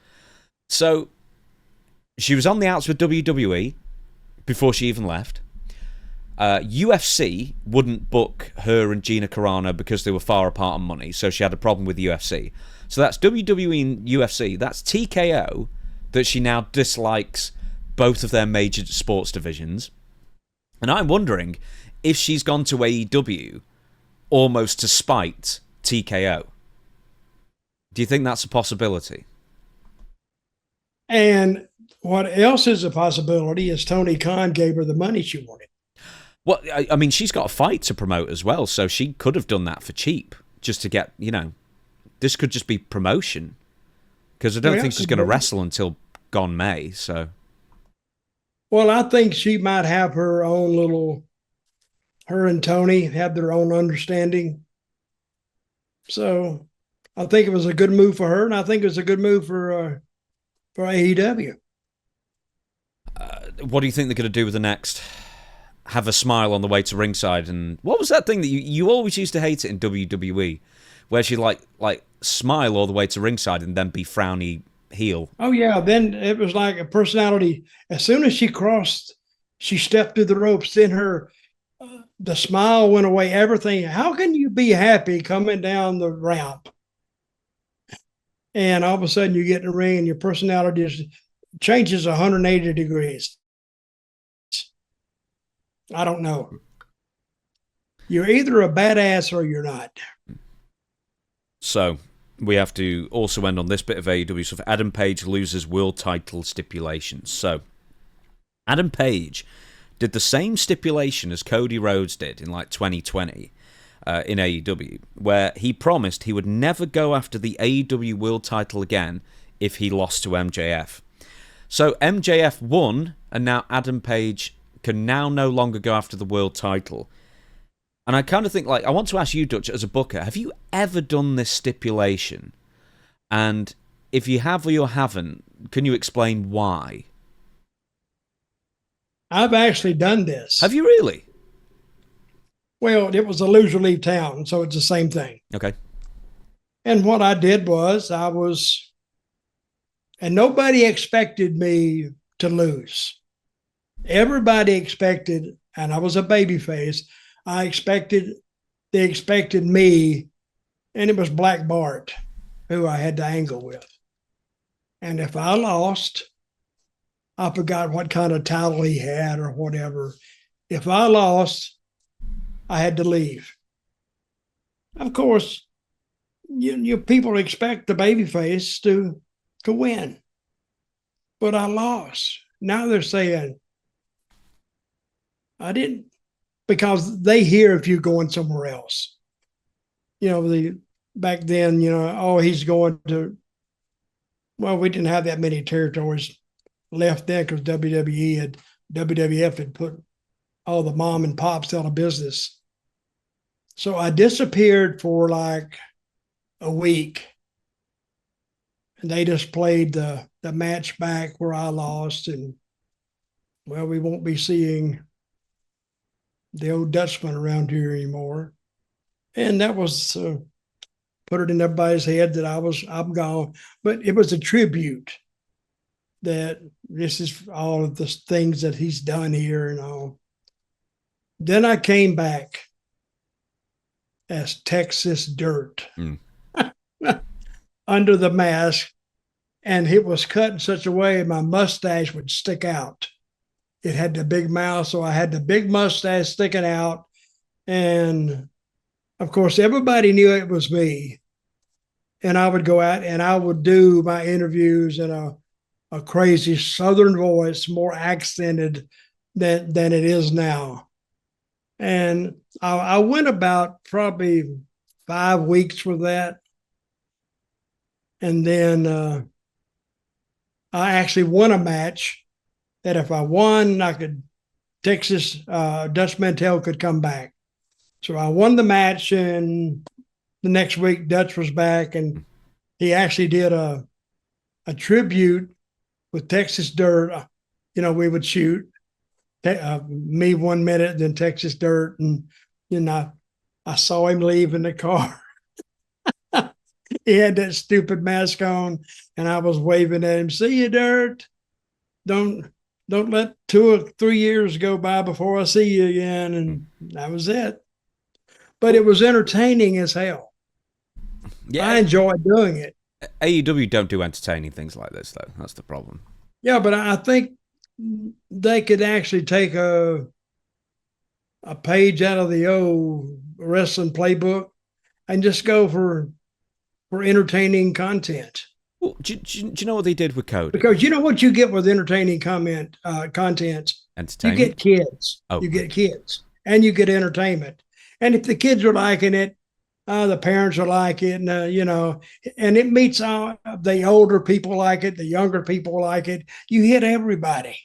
So, she was on the outs with WWE before she even left. UFC wouldn't book her and Gina Carano because they were far apart on money, so she had a problem with UFC. So that's WWE and UFC. That's TKO that she now dislikes both of their major sports divisions. And I'm wondering if she's gone to AEW almost to spite TKO. Do you think that's a possibility? And what else is a possibility is Tony Khan gave her the money she wanted. Well, I mean, she's got a fight to promote as well, so she could have done that for cheap, just to get, this could just be promotion. Because I don't think she's going to wrestle until gone May, so. Well, I think she might have her own her and Tony have their own understanding. So I think it was a good move for her, and I think it was a good move for AEW. What do you think they're going to do with the next? Have a smile on the way to ringside, and what was that thing that you always used to hate it in WWE, where she like smile all the way to ringside and then be frowny heel? Oh yeah, then it was like a personality. As soon as she stepped through the ropes, then the smile went away. Everything. How can you be happy coming down the ramp, and all of a sudden you get in the ring and your personality just changes 180 degrees? I don't know. You're either a badass or you're not. So, we have to also end on this bit of AEW stuff. Adam Page loses world title stipulations. So, Adam Page did the same stipulation as Cody Rhodes did in like 2020 in AEW, where he promised he would never go after the AEW world title again if he lost to MJF. So, MJF won, and now Adam Page can now no longer go after the world title. And I kind of think, I want to ask you, Dutch, as a booker, have you ever done this stipulation? And if you have or you haven't, can you explain why? I've actually done this. Have you really? Well, it was a lose or leave town, so it's the same thing. Okay. And what I did was and nobody expected me to lose. Everybody expected, and I was a babyface, they expected me, and it was Black Bart who I had to angle with. And if I lost, I forgot what kind of title he had or whatever. If I lost, I had to leave. Of course, you people expect the babyface to win. but I lost. Now they're saying I didn't, because they hear if you're going somewhere else. Back then, oh, he's going to, well, we didn't have that many territories left then because WWF had put all the mom and pops out of business. So I disappeared for like a week. And they just played the match back where I lost. And, well, we won't be seeing the old Dutchman around here anymore. And that was put it in everybody's head that I'm gone. But it was a tribute that this is all of the things that he's done here and all. Then I came back as Texas Dirt under the mask, and it was cut in such a way my mustache would stick out. It had the big mouth, so I had the big mustache sticking out. And, of course, everybody knew it was me. And I would go out and I would do my interviews in a crazy Southern voice, more accented than it is now. And I went about probably 5 weeks for that. And then I actually won a match that if I won, I could, Dutch Mantell could come back. So I won the match, and the next week Dutch was back, and he actually did a tribute with Texas Dirt. We would shoot me 1 minute, then Texas Dirt, and I saw him leave in the car. He had that stupid mask on, and I was waving at him. See you, Dirt. Don't let 2 or 3 years go by before I see you again. And that was it. But it was entertaining as hell. Yeah, I enjoyed doing it. AEW don't do entertaining things like this, though. That's the problem. Yeah, but I think they could actually take a page out of the old wrestling playbook and just go for entertaining content. Well, do you know what they did with Cody? Because you know what you get with entertaining content? You get kids. Oh, you get kids. And you get entertainment. And if the kids are liking it, the parents are like it, and it meets the older people like it, the younger people like it. You hit everybody.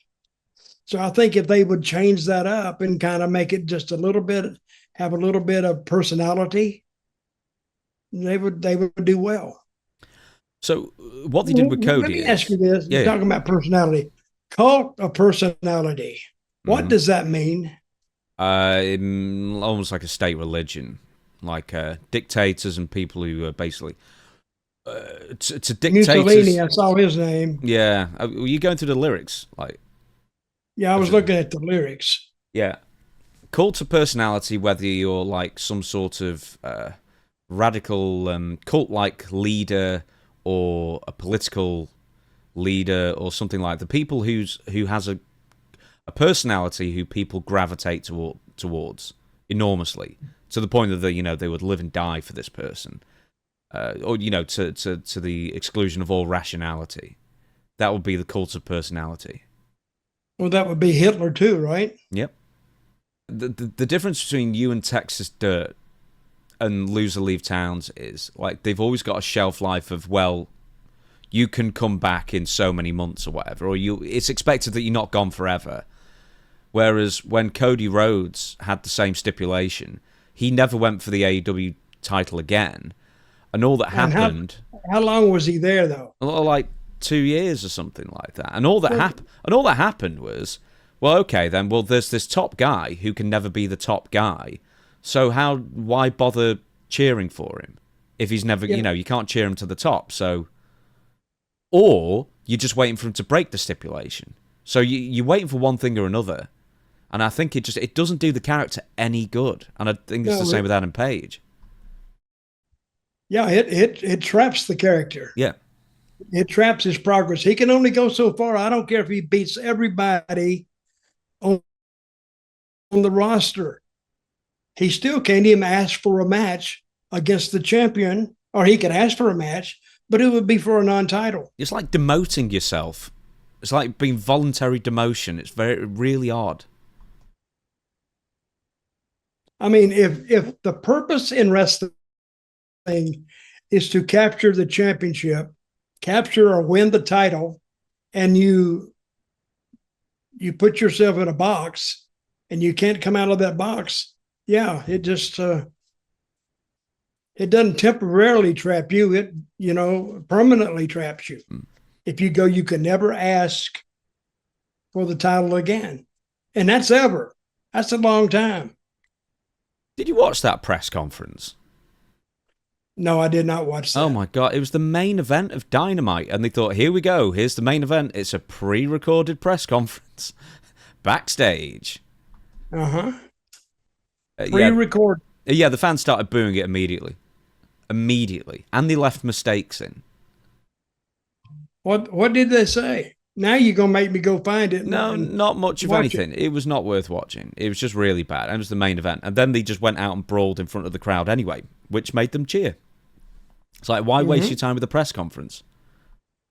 So I think if they would change that up and kind of make it just have a little bit of personality, they would do well. So what they did with Cody. Let me ask you this. You're talking about personality. Cult of personality. What does that mean? Almost like a state religion, like dictators and people who are basically to dictators. Mussolini, I saw his name. Yeah, were you going through the lyrics? Yeah, I was looking at the lyrics. Yeah, cult of personality. Whether you're like some sort of radical cult-like leader or a political leader or something like the people who has a personality who people gravitate towards enormously, to the point that they would live and die for this person, or to the exclusion of all rationality. That would be the cult of personality. Well, that would be Hitler too, right? Yep. The difference between you and Texas Dirt and Loser Leave Towns is they've always got a shelf life of, well, you can come back in so many months or whatever, or it's expected that you're not gone forever. Whereas when Cody Rhodes had the same stipulation, he never went for the AEW title again, and all that happened. How long was he there though? Like 2 years or something like that. And all that happened was, well, okay then. Well, there's this top guy who can never be the top guy. So why bother cheering for him if he's never? You can't cheer him to the top. So, or you're just waiting for him to break the stipulation. So you're waiting for one thing or another. And I think it doesn't do the character any good. And I think it's the same with Adam Page. Yeah, it traps the character. Yeah. It traps his progress. He can only go so far. I don't care if he beats everybody on the roster. He still can't even ask for a match against the champion, or he could ask for a match, but it would be for a non-title. It's like demoting yourself It's like being voluntary demotion. It's really odd. I mean, if the purpose in wrestling is to capture the championship, capture or win the title, and you put yourself in a box and you can't come out of that box, yeah, it just it doesn't temporarily trap you. It, permanently traps you. If you go, you can never ask for the title again. And that's ever. That's a long time. Did you watch that press conference? No, I did not watch that. Oh my God. It was the main event of Dynamite. And they thought, here we go. Here's the main event. It's a pre-recorded press conference. Backstage. Uh-huh. Pre-recorded. Yeah, the fans started booing it immediately. And they left mistakes in. What did they say? Now you're going to make me go find it. No, not much of anything. It was not worth watching. It was just really bad. And it was the main event. And then they just went out and brawled in front of the crowd anyway, which made them cheer. It's like, why waste your time with a press conference?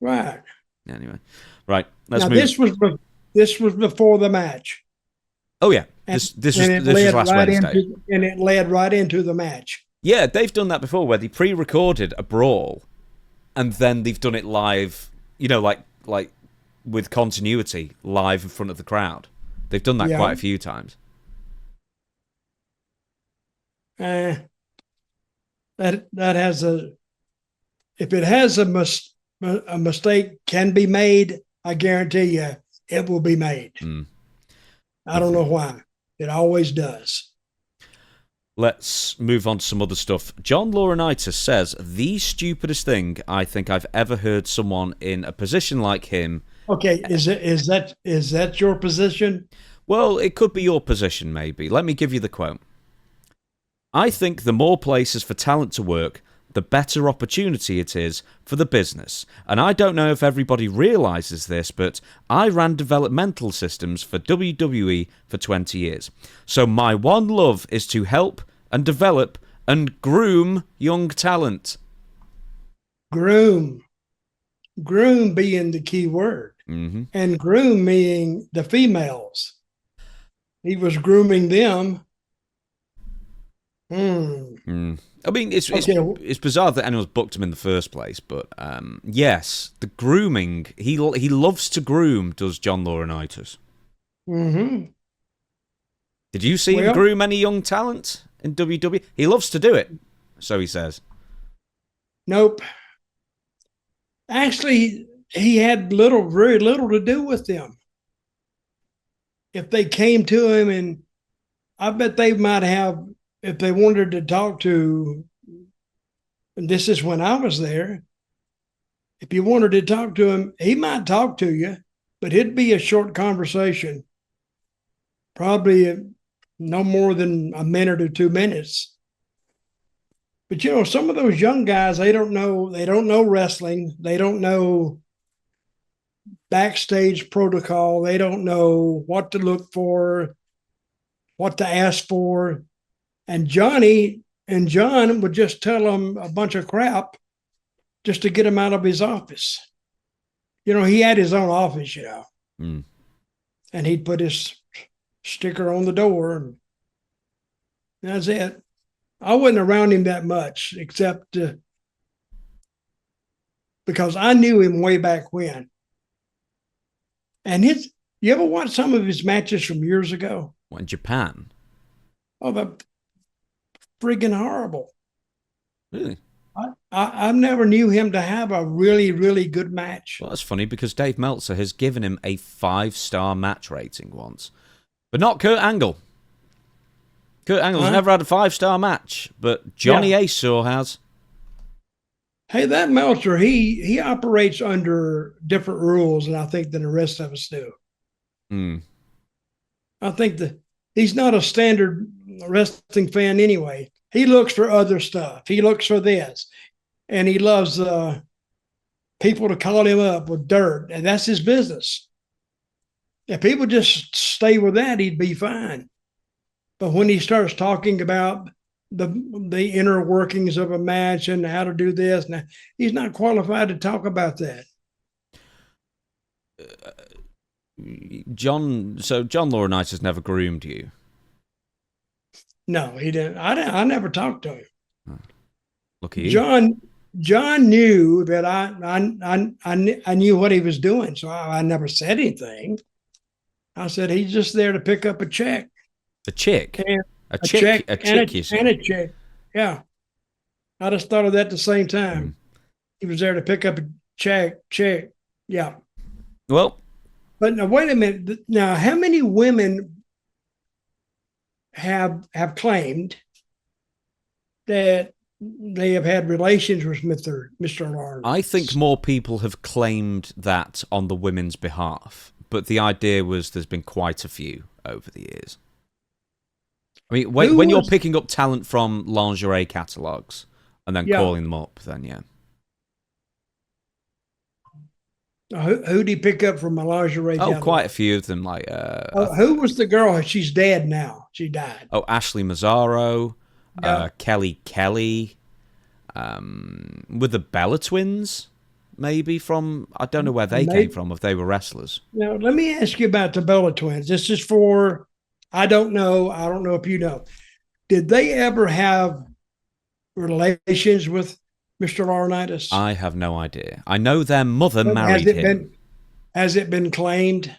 Right. Anyway. Right. Let's now, move. This was before the match. Oh, yeah. This was last Wednesday. And it led right into the match. Yeah, they've done that before where they pre-recorded a brawl and then they've done it live, like with continuity live in front of the crowd. They've done that quite a few times. That has if it has a mistake can be made, I guarantee you it will be made. I don't know why. It always does. Let's move on to some other stuff. John Laurinaitis says, the stupidest thing I think I've ever heard someone in a position like him. Okay, is that your position? Well, it could be your position, maybe. Let me give you the quote. I think the more places for talent to work, the better opportunity it is for the business. And I don't know if everybody realizes this, but I ran developmental systems for WWE for 20 years. So my one love is to help and develop and groom young talent. Groom. Groom being the key word. Mm-hmm. And groom meaning the females. He was grooming them. I mean, it's bizarre that anyone's booked him in the first place, but yes, the grooming, he loves to groom, does John Laurinaitis. Mm-hmm. Did you see him groom any young talent in WWE? He loves to do it, so he says. Nope. Actually, he had very little to do with them. If they came to him, and I bet they might have, if they wanted to talk to, and this is when I was there, if you wanted to talk to him, he might talk to you, but it'd be a short conversation. Probably no more than a minute or 2 minutes. But some of those young guys, they don't know wrestling. They don't know backstage protocol. They don't know what to look for, what to ask for. And John would just tell them a bunch of crap just to get him out of his office. He had his own office, and he'd put his sticker on the door, and that's it. I wasn't around him that much, except because I knew him way back when. And you ever watch some of his matches from years ago? What, in Japan? Oh, they're friggin' horrible. Really? I never knew him to have a really, really good match. Well, that's funny because Dave Meltzer has given him a 5-star match rating once. But not Kurt Angle. Kurt Angle's never had a 5-star match, but Johnny Ace sure has. Hey, that Meltzer, he operates under different rules, and I think than the rest of us do. I think that he's not a standard wrestling fan anyway. He looks for other stuff. He looks for this, and he loves people to call him up with dirt, and that's his business. If people just stay with that, he'd be fine. But when he starts talking about the inner workings of a match and how to do this, now he's not qualified to talk about that. John Laurinaitis has never groomed you. No, he didn't. I never talked to him. Look at you. John knew that I knew what he was doing, so I never said anything. I said he's just there to pick up a check. A chick? And a chick, you said. And a check. Yeah. I just thought of that at the same time. He was there to pick up a check. Yeah. Well. But now, wait a minute. Now, how many women have claimed that they have had relations with Mr. Laurinaitis? I think more people have claimed that on the women's behalf, but the idea was there's been quite a few over the years. I mean, when you're picking up talent from lingerie catalogs and then calling them up, then yeah. Who did he pick up from a lingerie catalog? Oh, quite a few of them. Like, who was the girl? She's dead now. She died. Oh, Ashley Mazzaro, Kelly, with the Bella twins, maybe from, I don't know where they came from, if they were wrestlers. Now, let me ask you about the Bella twins. This is for, I don't know if you know. Did they ever have relations with Mr. Laurinaitis? I have no idea. I know their mother married him. Has it been claimed?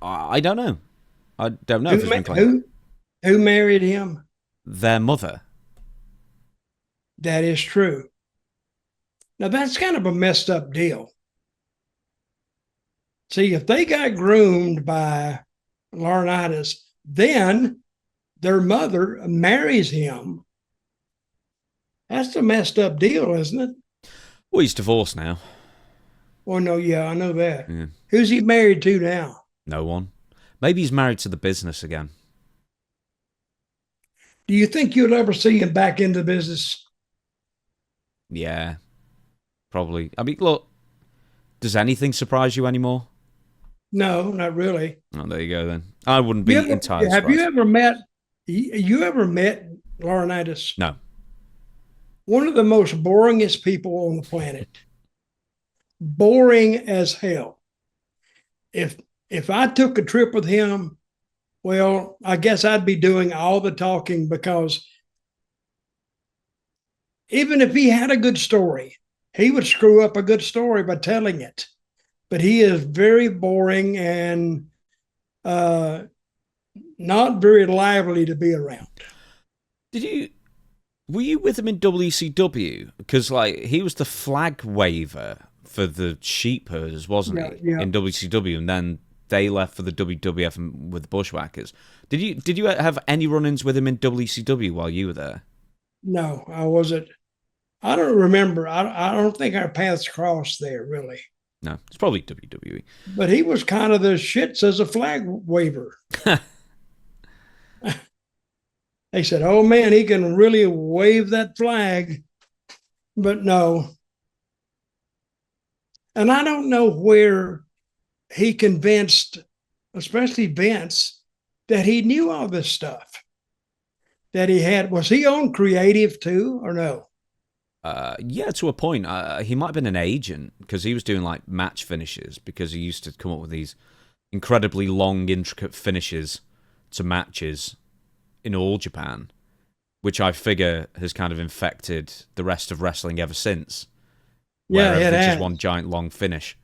I don't know. I don't know if it's been claimed. Who married him? Their mother. That is true. Now, that's kind of a messed up deal. See, if they got groomed by Laurinaitis, then their mother marries him. That's a messed up deal, isn't it? Well, he's divorced now. Oh, no, yeah, I know that. Yeah. Who's he married to now? No one. Maybe he's married to the business again. Do you think you'll ever see him back in the business? Yeah, probably. I mean, look, does anything surprise you anymore? No, not really. Oh, there you go then. I wouldn't be entirely surprised. Have you ever met Laurinaitis? No. One of the most boringest people on the planet. Boring as hell. If I took a trip with him, well, I guess I'd be doing all the talking, because even if he had a good story, he would screw up a good story by telling it. But he is very boring and not very lively to be around. Were you with him in WCW? Because he was the flag waver for the sheep herders, wasn't he? Yeah. In WCW, and then they left for the WWF with the Bushwhackers. Did you have any run-ins with him in WCW while you were there? No, I wasn't. I don't remember. I don't think our paths crossed there, really. No, it's probably WWE. But he was kind of the shits as a flag waver. They said, oh, man, he can really wave that flag. But no. And I don't know where he convinced, especially Vince, that he knew all this stuff that he had. Was he on creative too, or no? Yeah, to a point. He might have been an agent, because he was doing match finishes, because he used to come up with these incredibly long, intricate finishes to matches in all Japan, which I figure has kind of infected the rest of wrestling ever since. Yeah, it's just one giant long finish.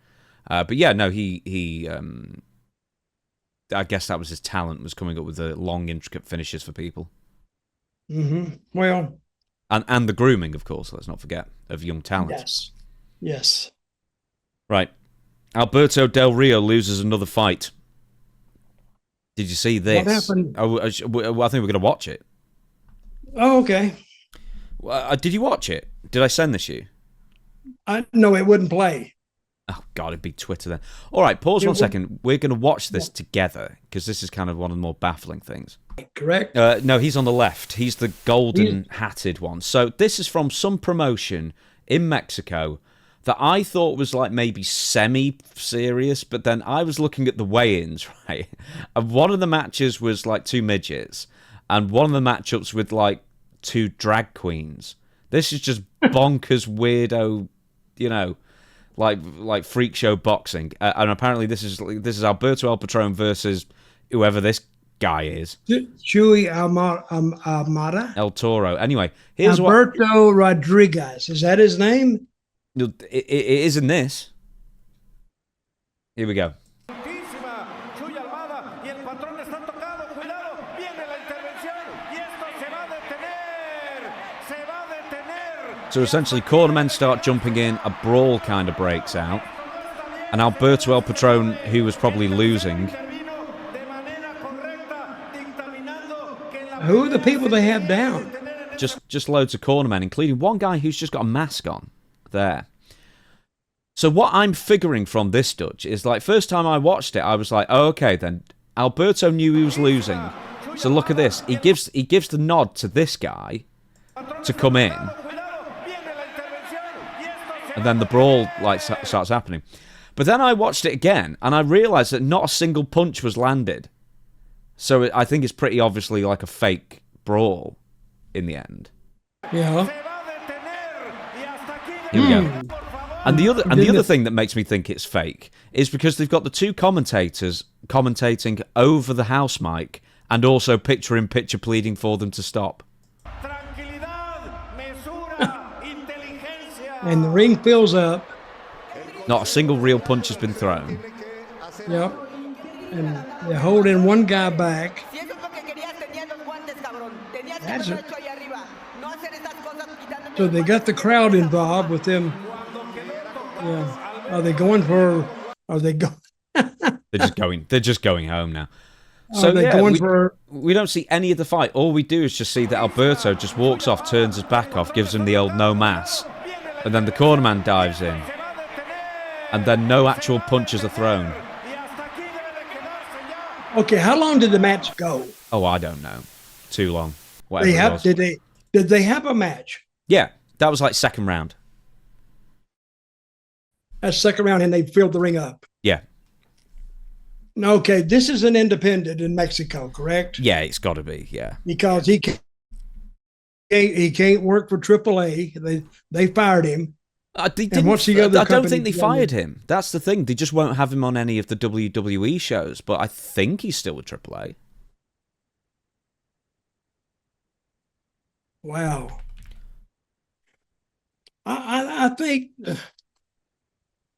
But yeah, no, he I guess that was his talent, was coming up with the long, intricate finishes for people. Mm-hmm. Well, and the grooming, of course. Let's not forget, of young talent. Yes. Right, Alberto Del Rio loses another fight. Did you see this? What happened? I think we're going to watch it. Oh, okay. Did you watch it? Did I send this you? No, it wouldn't play. Oh, God, it'd be Twitter then. All right, pause 1 second. We're going to watch this together, because this is kind of one of the more baffling things. Correct? No, he's on the left. He's the golden-hatted one. So this is from some promotion in Mexico that I thought was maybe semi-serious, but then I was looking at the weigh-ins, right? And one of the matches was two midgets, and one of the matchups with two drag queens. This is just bonkers, weirdo, like freak show boxing, and apparently this is Alberto El Patron versus whoever this guy is. Chewy Almada? El Toro. Anyway, here's Alberto Rodriguez. Is that his name? It is in this. Here we go. So essentially, cornermen start jumping in, a brawl kind of breaks out, and Alberto El Patron, who was probably losing. Who are the people they have down? Just loads of cornermen, including one guy who's just got a mask on there. So what I'm figuring from this, Dutch, is like, first time I watched it, I was like, oh, okay, then Alberto knew he was losing. So look at this. He gives the nod to this guy to come in. And then the brawl like starts happening. But then I watched it again, and I realised that not a single punch was landed. So I think it's pretty obviously like a fake brawl in the end. Yeah. Here we go. And the other thing that makes me think it's fake is because they've got the two commentators commentating over the house mic and also picture-in-picture pleading for them to stop. And the ring fills up. Not a single real punch has been thrown. Yep. And they're holding one guy back. That's it. So they got the crowd involved with them. Yeah. Are they going for? Are they going? They're just going home now. So we don't see any of the fight. All we do is just see that Alberto just walks off, turns his back off, gives him the old no mass. And then the cornerman dives in. And then no actual punches are thrown. Okay, how long did the match go? Oh, I don't know. Too long. Whatever it was. Did they have a match? Yeah, that was like second round. That's second round, and they filled the ring up. Yeah. Okay, this is an independent in Mexico, correct? Yeah, it's got to be. Yeah. Because he can't work for AAA. They fired him. I don't think they fired him. That's the thing. They just won't have him on any of the WWE shows. But I think he's still with AAA. Wow. I think.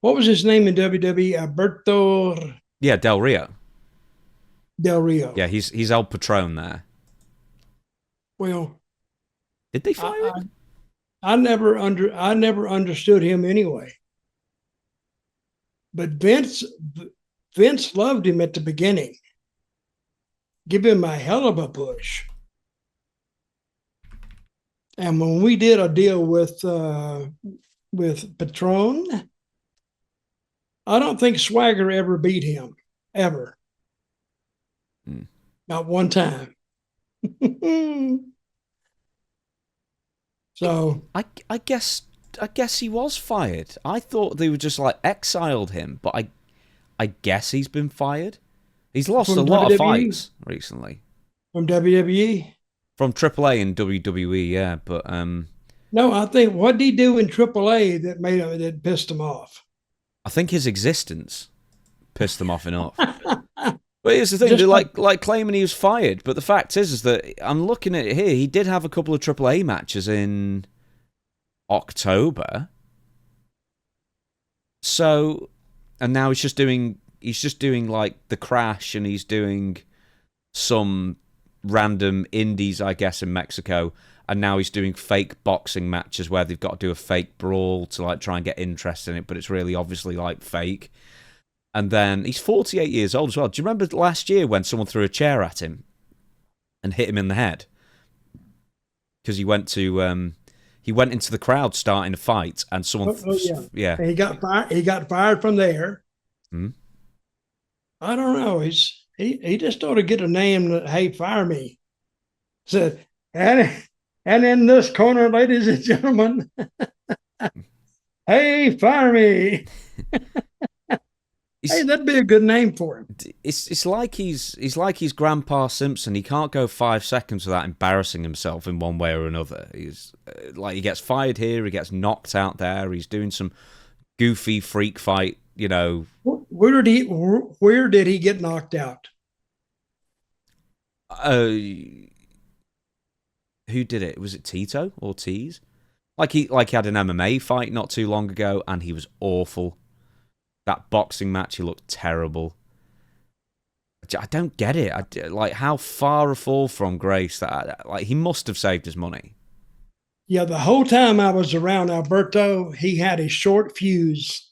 What was his name in WWE? Alberto. Yeah, Del Rio. Del Rio. Yeah, he's El Patron there. Well, did they fire him? I never understood him anyway. But Vince loved him at the beginning. Give him a hell of a push. And when we did a deal with Patron, I don't think Swagger ever beat him, ever. Not one time. So I guess he was fired. I thought they were just like exiled him, but I guess he's been fired. He's lost a lot of fights recently. From WWE? From AAA and WWE, yeah, but no, I think what did he do in AAA that pissed him off? I think his existence pissed them off enough. But here's the thing, they're like claiming he was fired, but the fact is that I'm looking at it here, he did have a couple of AAA matches in October. So, and now he's just doing like the Crash, and he's doing some random indies, I guess, in Mexico, and now he's doing fake boxing matches where they've got to do a fake brawl to like try and get interest in it, but it's really obviously like fake. And then he's 48 years old as well. Do you remember last year when someone threw a chair at him and hit him in the head? Because he went into the crowd starting a fight, and someone, yeah. And he got fired. He got fired from there. Hmm? I don't know. He just ought to get a name that, hey, fire me. Said, and in this corner, ladies and gentlemen, hey, fire me. Hey, that'd be a good name for him. It's like he's Grandpa Simpson. He can't go 5 seconds without embarrassing himself in one way or another. He's like, he gets fired here, he gets knocked out there. He's doing some goofy freak fight, you know. Where did he get knocked out? Who did it? Was it Tito Ortiz? Like he had an MMA fight not too long ago, and he was awful. That boxing match, he looked terrible. I don't get it. Like, how far a fall from grace that, like, he must have saved his money. Yeah, the whole time I was around Alberto, he had a short fuse.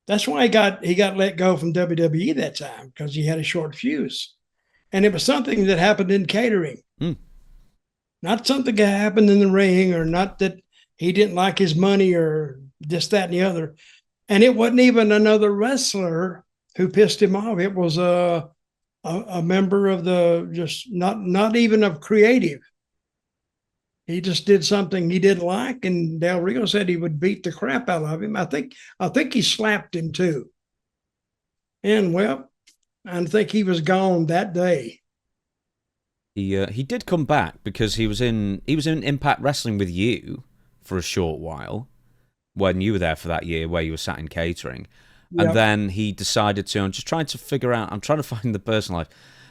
That's why he got let go from WWE that time, because he had a short fuse. And it was something that happened in catering. Not something that happened in the ring, or not that he didn't like his money or this, that, and the other. And it wasn't even another wrestler who pissed him off. It was a member of the, just not even of creative. He just did something he didn't like, and Del Rio said he would beat the crap out of him. I think he slapped him too. And well, I think he was gone that day. He did come back because he was in Impact Wrestling with you for a short while when you were there for that year where you were sat in catering. Yep. And then he decided to, I'm trying to find the personal life.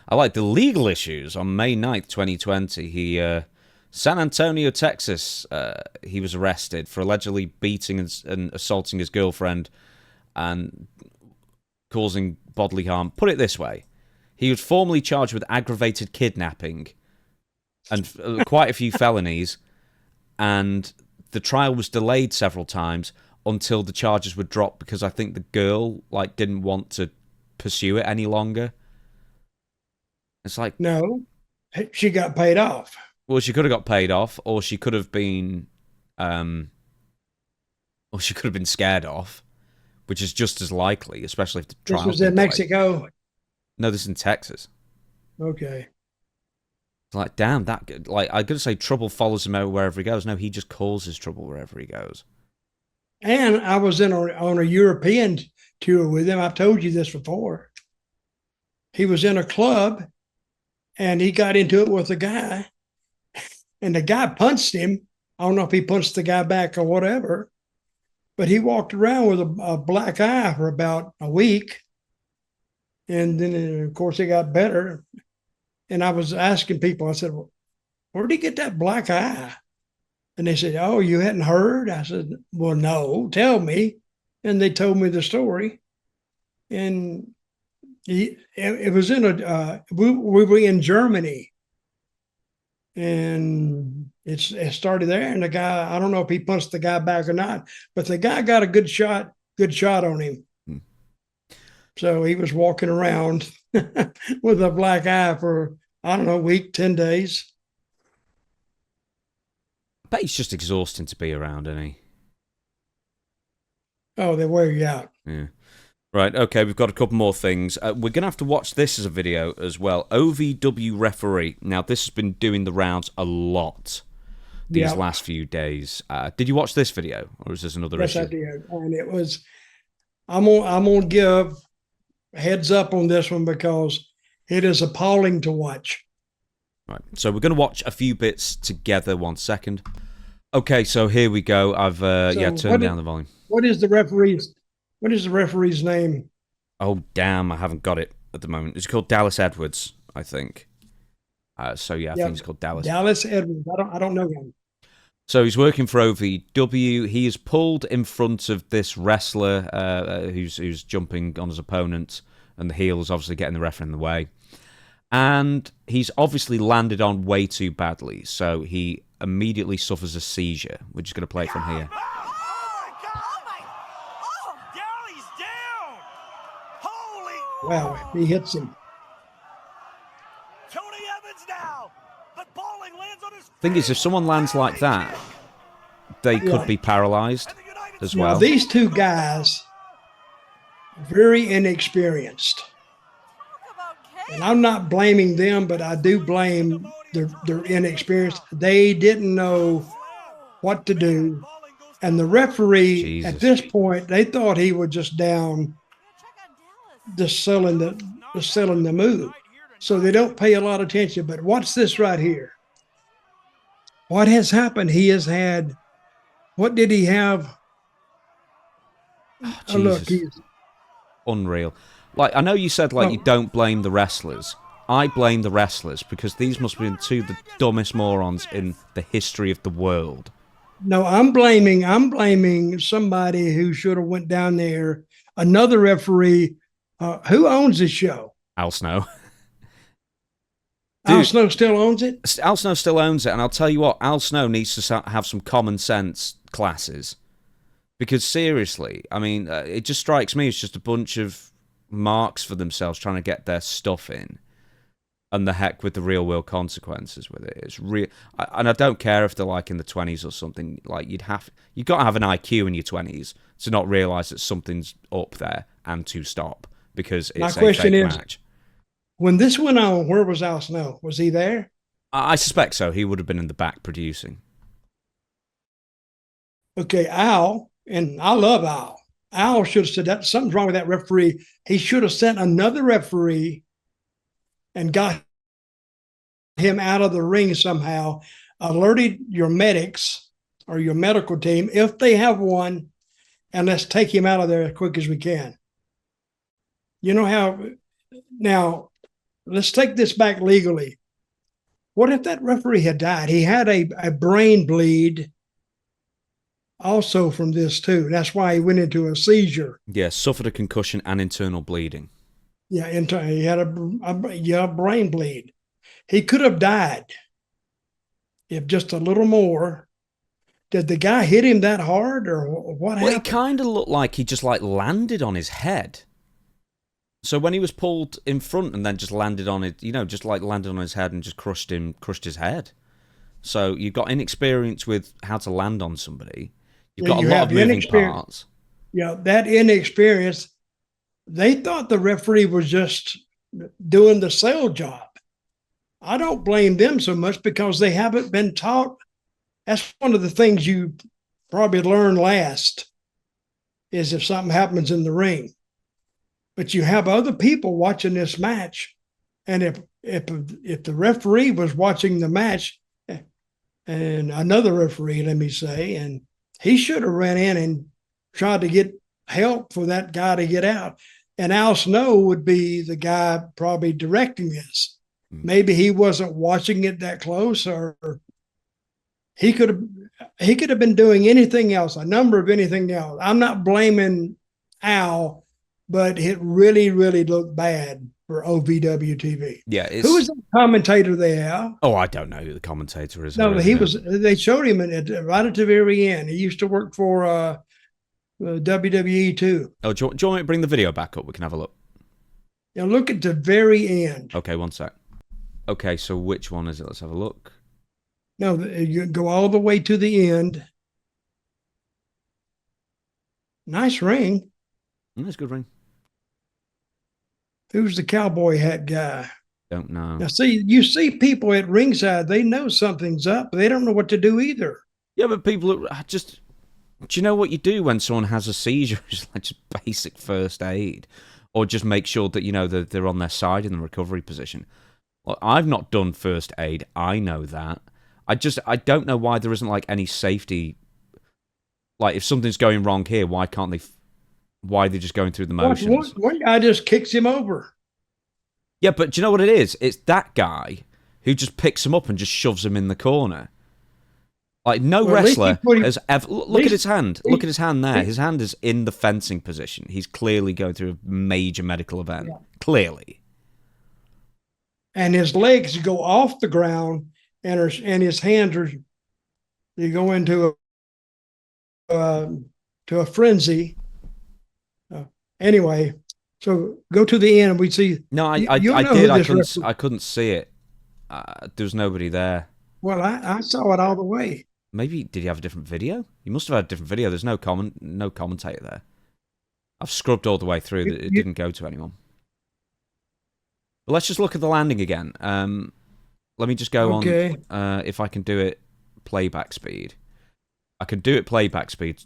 I like the legal issues. On May 9th, 2020, he, San Antonio, Texas, he was arrested for allegedly beating and assaulting his girlfriend and causing bodily harm. Put it this way. He was formally charged with aggravated kidnapping and quite a few felonies, and the trial was delayed several times until the charges were dropped because I think the girl didn't want to pursue it any longer. It's like, no, she got paid off. Well, she could have got paid off, or she could have been, scared off, which is just as likely, especially if the trial. This was in Mexico. No, this is in Texas. Okay. It's like, damn, that, like, I'm going to say trouble follows him wherever he goes. No, he just causes trouble wherever he goes. And I was on a European tour with him. I've told you this before. He was in a club, and he got into it with a guy, and the guy punched him. I don't know if he punched the guy back or whatever, but he walked around with a black eye for about a week. And then, of course, it got better. And I was asking people, I said, well, where did he get that black eye? And they said, oh, you hadn't heard? I said, well, no, tell me. And they told me the story. And it was we were in Germany. And it started there. And the guy, I don't know if he punched the guy back or not, but the guy got a good shot on him. So he was walking around with a black eye for, I don't know, a week, 10 days. I bet he's just exhausting to be around, isn't he? Oh, they wear you out. Yeah. Right, okay, we've got a couple more things. We're going to have to watch this as a video as well. OVW referee. Now, this has been doing the rounds a lot these last few days. Did you watch this video, or is this another issue? Yes, I did. And it was, I'm gonna give heads up on this one because it is appalling to watch. Right, so we're going to watch a few bits together. 1 second. Okay, so here we go. I've turned down the volume. What is the referee's name? Oh damn, I haven't got it at the moment. It's called Dallas Edwards, I think. I think it's called Dallas. Dallas Edwards. I don't know him. So he's working for OVW. He is pulled in front of this wrestler who's jumping on his opponent, and the heel is obviously getting the ref in the way. And he's obviously landed on way too badly, so he immediately suffers a seizure. We're just going to play it from here. Wow, he hits him. Thing is, if someone lands like that, they could be paralyzed as well. Now, these two guys, very inexperienced. And I'm not blaming them, but I do blame their inexperience. They didn't know what to do. And the referee, at this point, they thought he was just down, just selling the move. So they don't pay a lot of attention. But watch this right here. What has happened? He has had, what did he have Oh, Look, Jesus. Unreal. Like, I know you said, like, you don't blame the wrestlers. I blame the wrestlers because these must have been two of the dumbest morons in the history of the world. no, I'm blaming somebody who should have went down there. Another referee. Who owns this show? Al Snow. Al Snow still owns it? Al Snow still owns it, and I'll tell you what, Al Snow needs to have some common sense classes. Because seriously, I mean, it just strikes me as just a bunch of marks for themselves trying to get their stuff in. And the heck with the real world consequences with it. It's real, and I don't care if they're like in the 20s or something. Like you've got to have an IQ in your 20s to not realise that something's up there and to stop because it's a fake match. When this went on, where was Al Snow? Was he there? I suspect so. He would have been in the back producing. Okay, Al, and I love Al. Al should have said that something's wrong with that referee. He should have sent another referee and got him out of the ring somehow, alerted your medics or your medical team, if they have one, and let's take him out of there as quick as we can. You know how, now, let's take this back legally. What if that referee had died? He had a brain bleed also from this too. That's why he went into a seizure. Yeah, suffered a concussion and internal bleeding. Yeah, he had a brain bleed. He could have died if just a little more. Did the guy hit him that hard, or what happened? Well, it kind of looked like he just like landed on his head. So when he was pulled in front and then just landed on it, just like landed on his head and just crushed his head. So you've got inexperience with how to land on somebody. You've got a lot of moving parts. Yeah, that inexperience. They thought the referee was just doing the sale job. I don't blame them so much because they haven't been taught. That's one of the things you probably learn last is if something happens in the ring. But you have other people watching this match, and if the referee was watching the match, and another referee, let me say, and he should have ran in and tried to get help for that guy to get out. And Al Snow would be the guy probably directing this. Maybe he wasn't watching it that close, or he could have been doing anything else, a number of anything else. I'm not blaming Al, but it really, really looked bad for OVW TV. Yeah, who was the commentator they have? Oh, I don't know who the commentator is. No, he was. They showed him right at the very end. He used to work for WWE too. Oh, do you want me to bring the video back up? We can have a look. Now look at the very end. Okay, one sec. Okay, so which one is it? Let's have a look. No, you go all the way to the end. Nice ring. That's a good ring. Who's the cowboy hat guy? Don't know. Now, you see people at ringside, they know something's up. They don't know what to do either. Yeah, but people are just... Do you know what you do when someone has a seizure? Just like just basic first aid. Or just make sure that, they're on their side in the recovery position. Well, I've not done first aid. I know that. I don't know why there isn't like any safety. Like if something's going wrong here, why can't they? Why are they just going through the motions? One guy just kicks him over. Yeah, but do you know what it is? It's that guy who just picks him up and just shoves him in the corner. Like no wrestler has ever. Look at his hand. Look at his hand there. His hand is in the fencing position. He's clearly going through a major medical event. Yeah. Clearly. And his legs go off the ground, and his hands are. You go into a frenzy. Anyway, so go to the end, and we see. No, I did. I couldn't see it. There was nobody there. Well, I saw it all the way. Maybe did he have a different video? He must have had a different video. There's no commentator there. I've scrubbed all the way through. It didn't go to anyone. But let's just look at the landing again. Let me just go on. If I can do it playback speed. I can do it playback speed.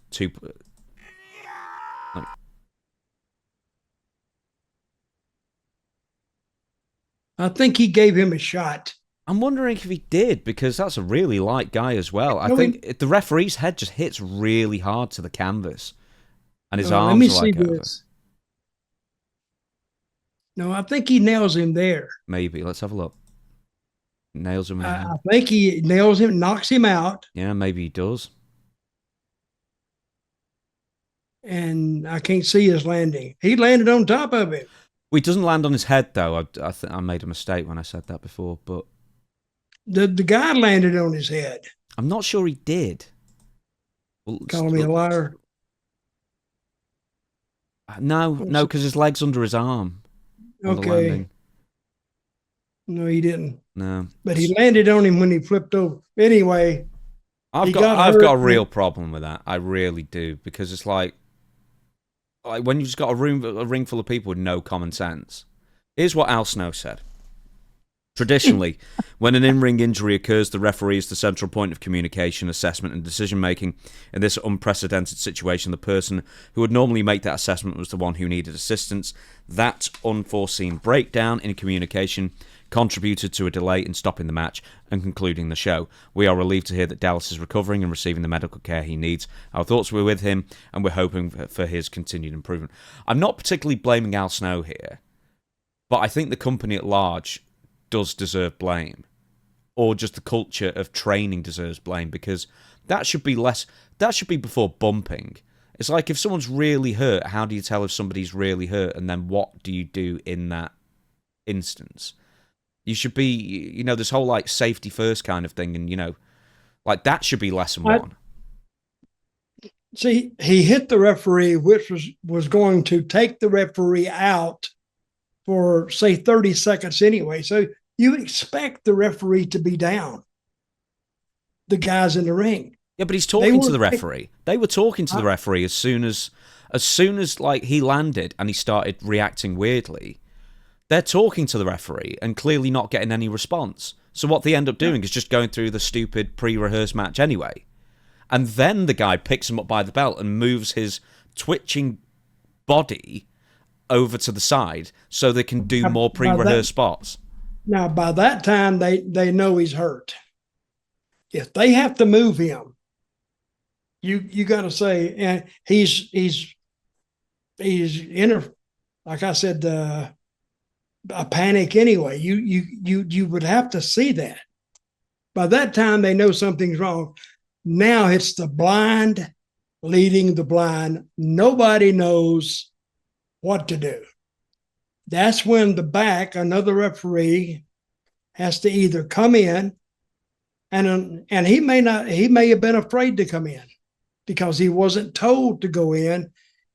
I think he gave him a shot. I'm wondering if he did, because that's a really light guy as well. I think the referee's head just hits really hard to the canvas. and his Let arms me are see like over. this. No, I think he nails him there. Maybe. Let's have a look. Nails him in I here. think he nails him, knocks him out, Yeah, maybe he does. and I can't see his landing. He landed on top of him. Well, he doesn't land on his head, though. I think I made a mistake when I said that before, but The guy landed on his head. I'm not sure he did. Well, Calling me a liar. No, because his leg's under his arm. On the Okay. landing. No, he didn't. No. But he landed on him when he flipped over. Anyway, I've got a real problem with that. I really do, because it's like when you've just got a ring full of people with no common sense. Here's what Al Snow said. Traditionally, when an in-ring injury occurs, the referee is the central point of communication, assessment, and decision-making. In this unprecedented situation, the person who would normally make that assessment was the one who needed assistance. That unforeseen breakdown in communication contributed to a delay in stopping the match and concluding the show. We are relieved to hear that Dallas is recovering and receiving the medical care he needs. Our thoughts were with him, and we're hoping for his continued improvement. I'm not particularly blaming Al Snow here, but I think the company at large does deserve blame, or just the culture of training deserves blame, because that should be before bumping. It's like, if someone's really hurt, how do you tell if somebody's really hurt, and then what do you do in that instance? You should be, this whole like safety first kind of thing, and like that should be lesson one. See, he hit the referee, which was going to take the referee out for, say, 30 seconds anyway. So you expect the referee to be down, the guys in the ring. Yeah, but he's talking to the referee. They were talking to the referee as soon as like he landed and he started reacting weirdly. They're talking to the referee and clearly not getting any response. So what they end up doing is just going through the stupid pre-rehearsed match anyway. And then the guy picks him up by the belt and moves his twitching body over to the side so they can do more pre-rehearsed spots. Now, by that time, they know he's hurt. If they have to move him, you got to say, and he's in a, like I said, a panic anyway. You would have to see that. By that time, they know something's wrong. Now it's the blind leading the blind. Nobody knows what to do. That's when the back, another referee, has to either come in, and he may have been afraid to come in because he wasn't told to go in,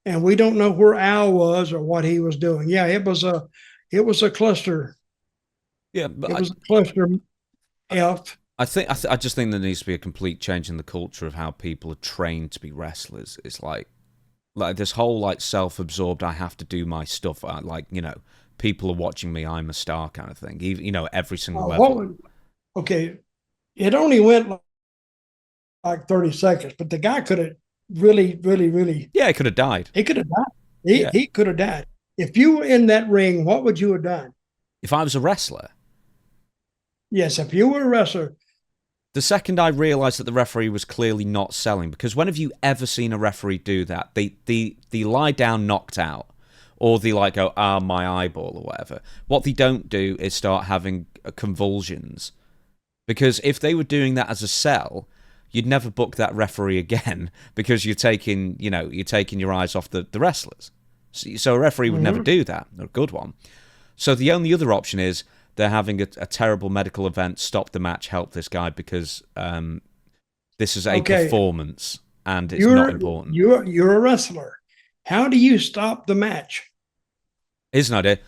and we don't know where Al was or what he was doing. Yeah, it was a cluster. Yeah, but it was a cluster F. I just think there needs to be a complete change in the culture of how people are trained to be wrestlers. It's like this whole like self-absorbed, I have to do my stuff. People are watching me, I'm a star kind of thing. Every single level. Okay, it only went like 30 seconds, but the guy could have really. Yeah, he could have died. He could have died. He could have died. If you were in that ring, what would you have done? If I was a wrestler? Yes, if you were a wrestler. The second I realised that the referee was clearly not selling, because when have you ever seen a referee do that? They lie down knocked out, or they like go, my eyeball or whatever. What they don't do is start having convulsions, because if they were doing that as a sell, you'd never book that referee again, because you're taking your eyes off the wrestlers. So a referee would never do that, or a good one. So the only other option is they're having a terrible medical event, stop the match, help this guy, because this is a performance and it's not important. You're a wrestler. How do you stop the match? Here's an idea.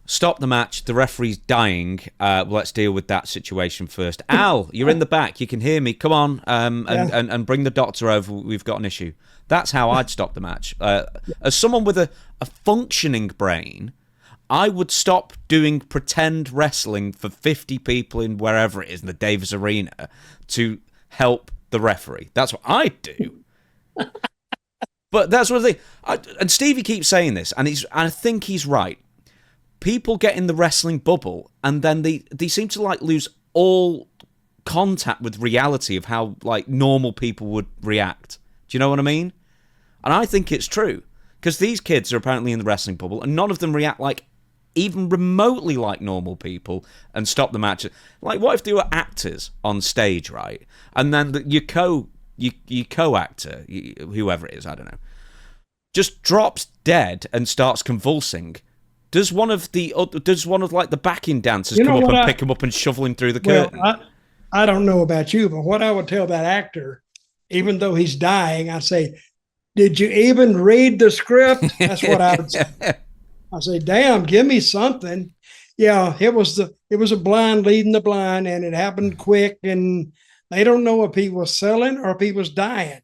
Stop the match. The referee's dying. Let's deal with that situation first. Al, you're in the back. You can hear me. Come on, and bring the doctor over. We've got an issue. That's how I'd stop the match. As someone with a functioning brain, I would stop doing pretend wrestling for 50 people in wherever it is, in the Davis Arena, to help the referee. That's what I'd do. But that's what I think. And Stevie keeps saying this, and I think he's right. People get in the wrestling bubble, and then they seem to like lose all contact with reality of how like normal people would react. Do you know what I mean? And I think it's true. Because these kids are apparently in the wrestling bubble, and none of them react like even remotely like normal people and stop the match. Like, what if they were actors on stage, right? And then your co-actor, whoever it is, I don't know, just drops dead and starts convulsing. Does one of the backing dancers come up and pick him up and shovel him through the curtain? I don't know about you, but what I would tell that actor, even though he's dying, I say, did you even read the script? That's what I would say. I say, damn, give me something. Yeah, it was a blind leading the blind, and it happened quick, and they don't know if he was selling or if he was dying.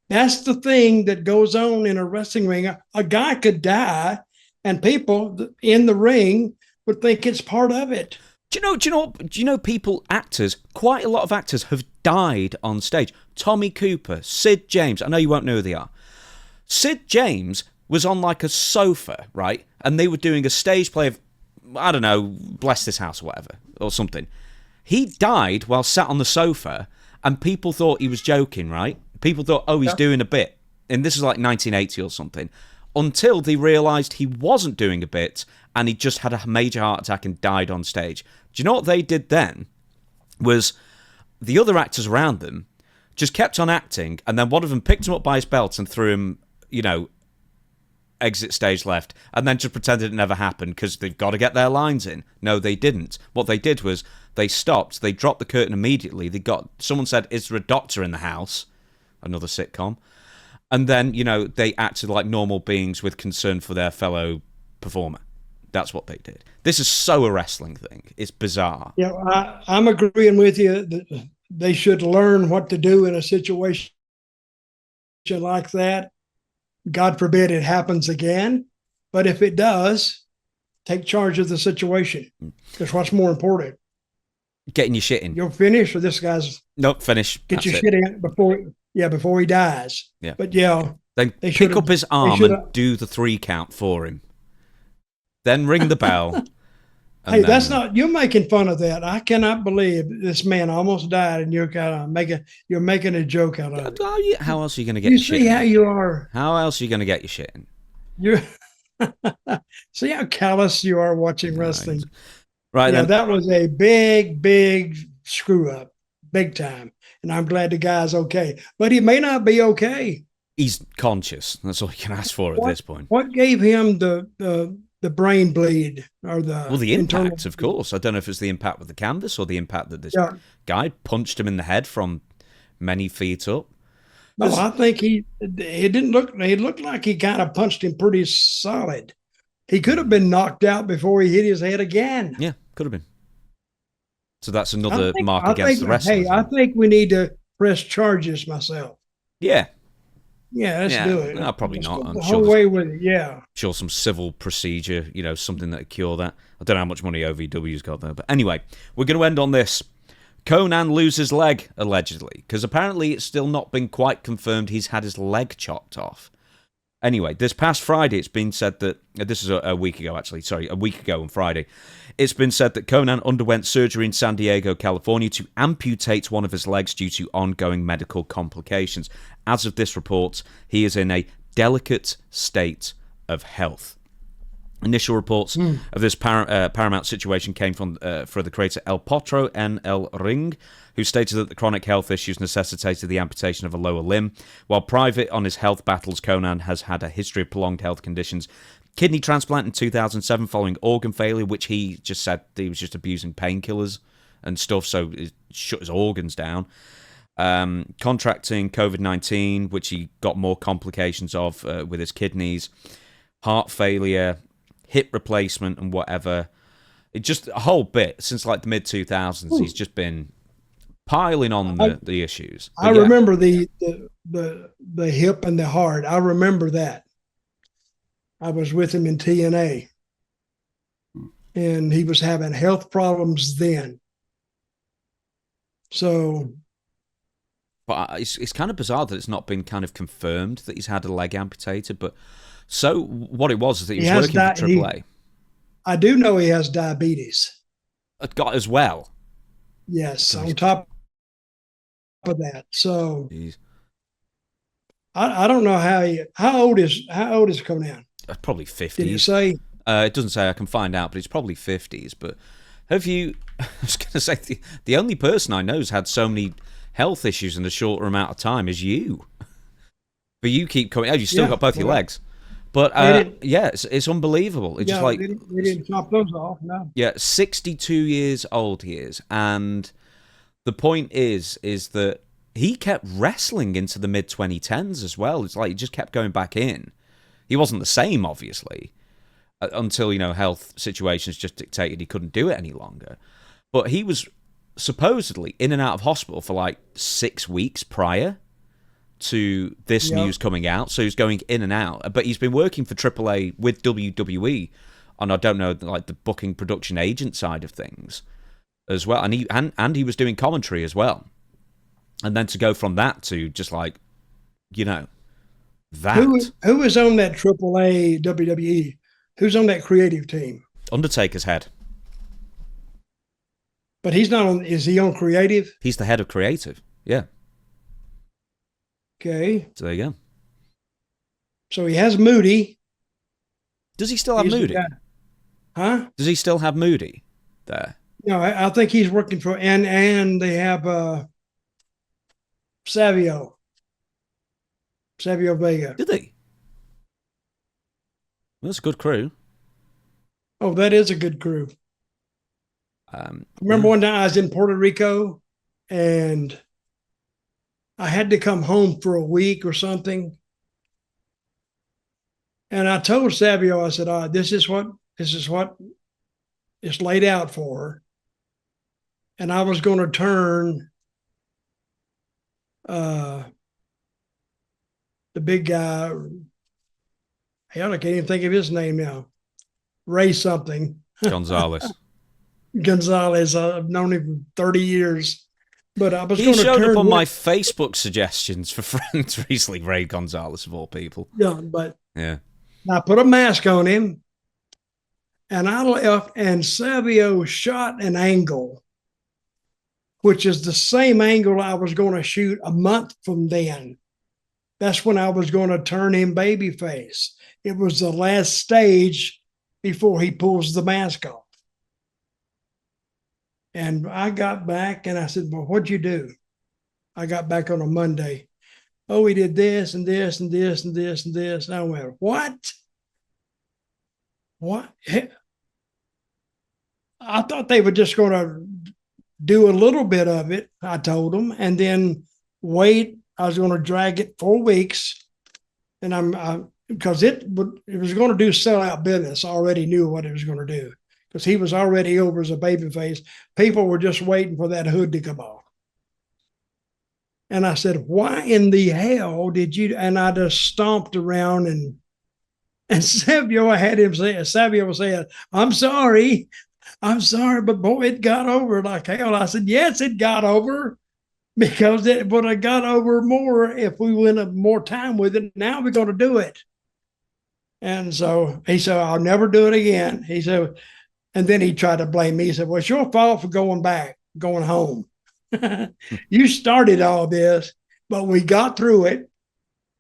That's the thing that goes on in a wrestling ring. A guy could die, and people in the ring would think it's part of it. Do you know people, actors, quite a lot of actors have died on stage. Tommy Cooper, Sid James, I know you won't know who they are. Sid James was on like a sofa, right? And they were doing a stage play of, I don't know, Bless This House or whatever, or something. He died while sat on the sofa, and people thought he was joking, right? People thought, oh, he's doing a bit. And this is like 1980 or something. Until they realised he wasn't doing a bit, and he just had a major heart attack and died on stage. Do you know what they did then? Was the other actors around them just kept on acting, and then one of them picked him up by his belt and threw him, exit stage left, and then just pretended it never happened because they've got to get their lines in. No, they didn't. What they did was they stopped, they dropped the curtain immediately. Someone said, is there a doctor in the house? Another sitcom. And then, they acted like normal beings with concern for their fellow performer. That's what they did. This is so a wrestling thing. It's bizarre. Yeah, I'm agreeing with you that they should learn what to do in a situation like that. God forbid it happens again. But if it does, take charge of the situation. Because what's more important? Getting your shit in. You'll finish, or this guy's... Nope, finish. Get your shit in before he dies. Yeah. But yeah. Then pick up his arm and do the 3 count for him. Then ring the bell. Hey, that's not, you're making fun of that. I cannot believe this man almost died, and you're kind of making a joke out of it. How else are you going to get your shit in? You see how you are. How else are you going to get your shit in? You're see how callous you are watching wrestling. Right. Yeah, then. That was a big screw up, big time. And I'm glad the guy's okay, but he may not be okay. He's conscious. That's all you can ask for at this point. What gave him the brain bleed or the impact, of course. I don't know if it's the impact with the canvas or the impact that this guy punched him in the head from many feet up. No, I think he looked like he kind of punched him pretty solid. He could have been knocked out before he hit his head again. Yeah, could have been. So that's another mark against the wrestler. Hey, I think we need to press charges myself. Yeah. Yeah, let's do it. No, probably not. I'm the sure whole way with it, yeah. Sure, some civil procedure, something that would cure that. I don't know how much money OVW's got there. But anyway, we're going to end on this. Konann loses leg, allegedly, because apparently it's still not been quite confirmed he's had his leg chopped off. Anyway, this past Friday, it's been said that... This is a week ago, actually. Sorry, a week ago on Friday. It's been said that Konann underwent surgery in San Diego, California, to amputate one of his legs due to ongoing medical complications. As of this report, he is in a delicate state of health. Initial reports of this paramount situation came from for the creator El Potro en El Ring, who stated that the chronic health issues necessitated the amputation of a lower limb. While private on his health battles, Konann has had a history of prolonged health conditions. Kidney transplant in 2007 following organ failure, which he just said he was just abusing painkillers and stuff, so it shut his organs down. Contracting COVID-19, which he got more complications of with his kidneys. Heart failure, hip replacement and whatever. It just a whole bit since like the mid 2000s. He's just been piling on the issues. I remember the hip and the heart. I remember that. I was with him in TNA, and he was having health problems then. So, but it's kind of bizarre that it's not been kind of confirmed that he's had a leg amputated. But so what it was is that he was working for AAA. I do know he has diabetes. Got as well. Yes, on top of that. So, jeez. I don't know how old is Konann? Probably 50s. Did you say? It doesn't say. I can find out, but it's probably 50s. But have you? I was going to say the only person I know who's had so many health issues in a shorter amount of time is you. But you keep coming. Oh, you still got both your legs. But yeah, it's unbelievable. It's just like we didn't chop those off. No. Yeah, 62 years old he is, and the point is that he kept wrestling into the mid 2010s as well. It's like he just kept going back in. He wasn't the same, obviously, until health situations just dictated he couldn't do it any longer. But he was supposedly in and out of hospital for like 6 weeks prior to this news coming out, so he's going in and out. But he's been working for AAA with WWE on, I don't know, like the booking production agent side of things as well, and he was doing commentary as well. And then to go from that to just like that. Who is on that AAA WWE? Who's on that creative team? Undertaker's head. But he's not on. Is he on creative? He's the head of creative. Yeah. Okay. So there you go. So he has Moody. Does he still have Moody? Huh? Does he still have Moody there? No, I think he's working for and they have Savio Vega. Did they? Well, that's a good crew. Oh, that is a good crew. I remember one time I was in Puerto Rico and I had to come home for a week or something. And I told Savio, I said, this is what it's laid out for. And I was going to turn the big guy, hell, I can't even think of his name now. Ray something. Gonzalez. I've known him for 30 years. But I was he going to showed turn up on my Facebook suggestions for friends recently, Ray Gonzalez, of all people. Yeah, but yeah. I put a mask on him, and I left, and Savio shot an angle, which is the same angle I was going to shoot a month from then. That's when I was going to turn him babyface. It was the last stage before he pulls the mask off. And I got back and I said, well, what'd you do? I got back on a Monday. Oh, we did this and this and this and this and this. And I went, what? What? I thought they were just going to do a little bit of it, I told them, and then wait. I was going to drag it 4 weeks. And because it was going to do sellout business. I already knew what it was going to do. Because he was already over as a babyface. People were just waiting for that hood to come off. And I said, why in the hell did you? And I just stomped around and Savio was saying, I'm sorry, but boy, it got over like hell. I said, yes, it got over because it would have got over more if we went more time with it. Now we're going to do it. And so he said, I'll never do it again. He said, and then he tried to blame me. He said, well, it's your fault for going home. You started all this, but we got through it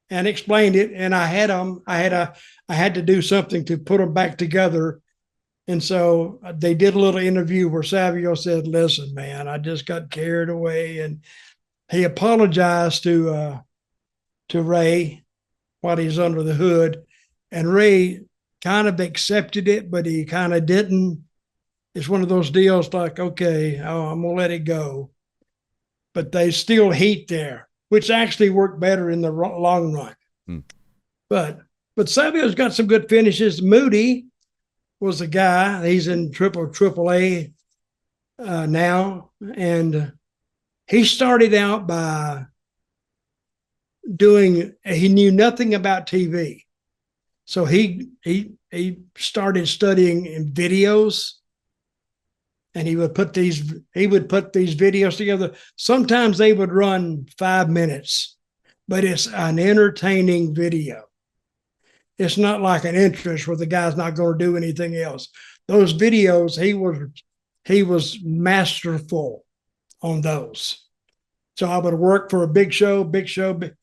and explained it. And I had to do something to put them back together. And so they did a little interview where Savio said, listen, man, I just got carried away. And he apologized to Ray while he's under the hood. And Ray kind of accepted it, but he kind of didn't. It's one of those deals like, okay, I'm going to let it go. But they still heat there, which actually worked better in the long run. But Savio's got some good finishes. Moody was the guy. He's in AAA now. And he started out by he knew nothing about TV. So he started studying in videos, and he would put these videos together. Sometimes they would run 5 minutes, but it's an entertaining video. It's not like an interest where the guy's not going to do anything else. Those videos, he was masterful on those. So I would work for a big show,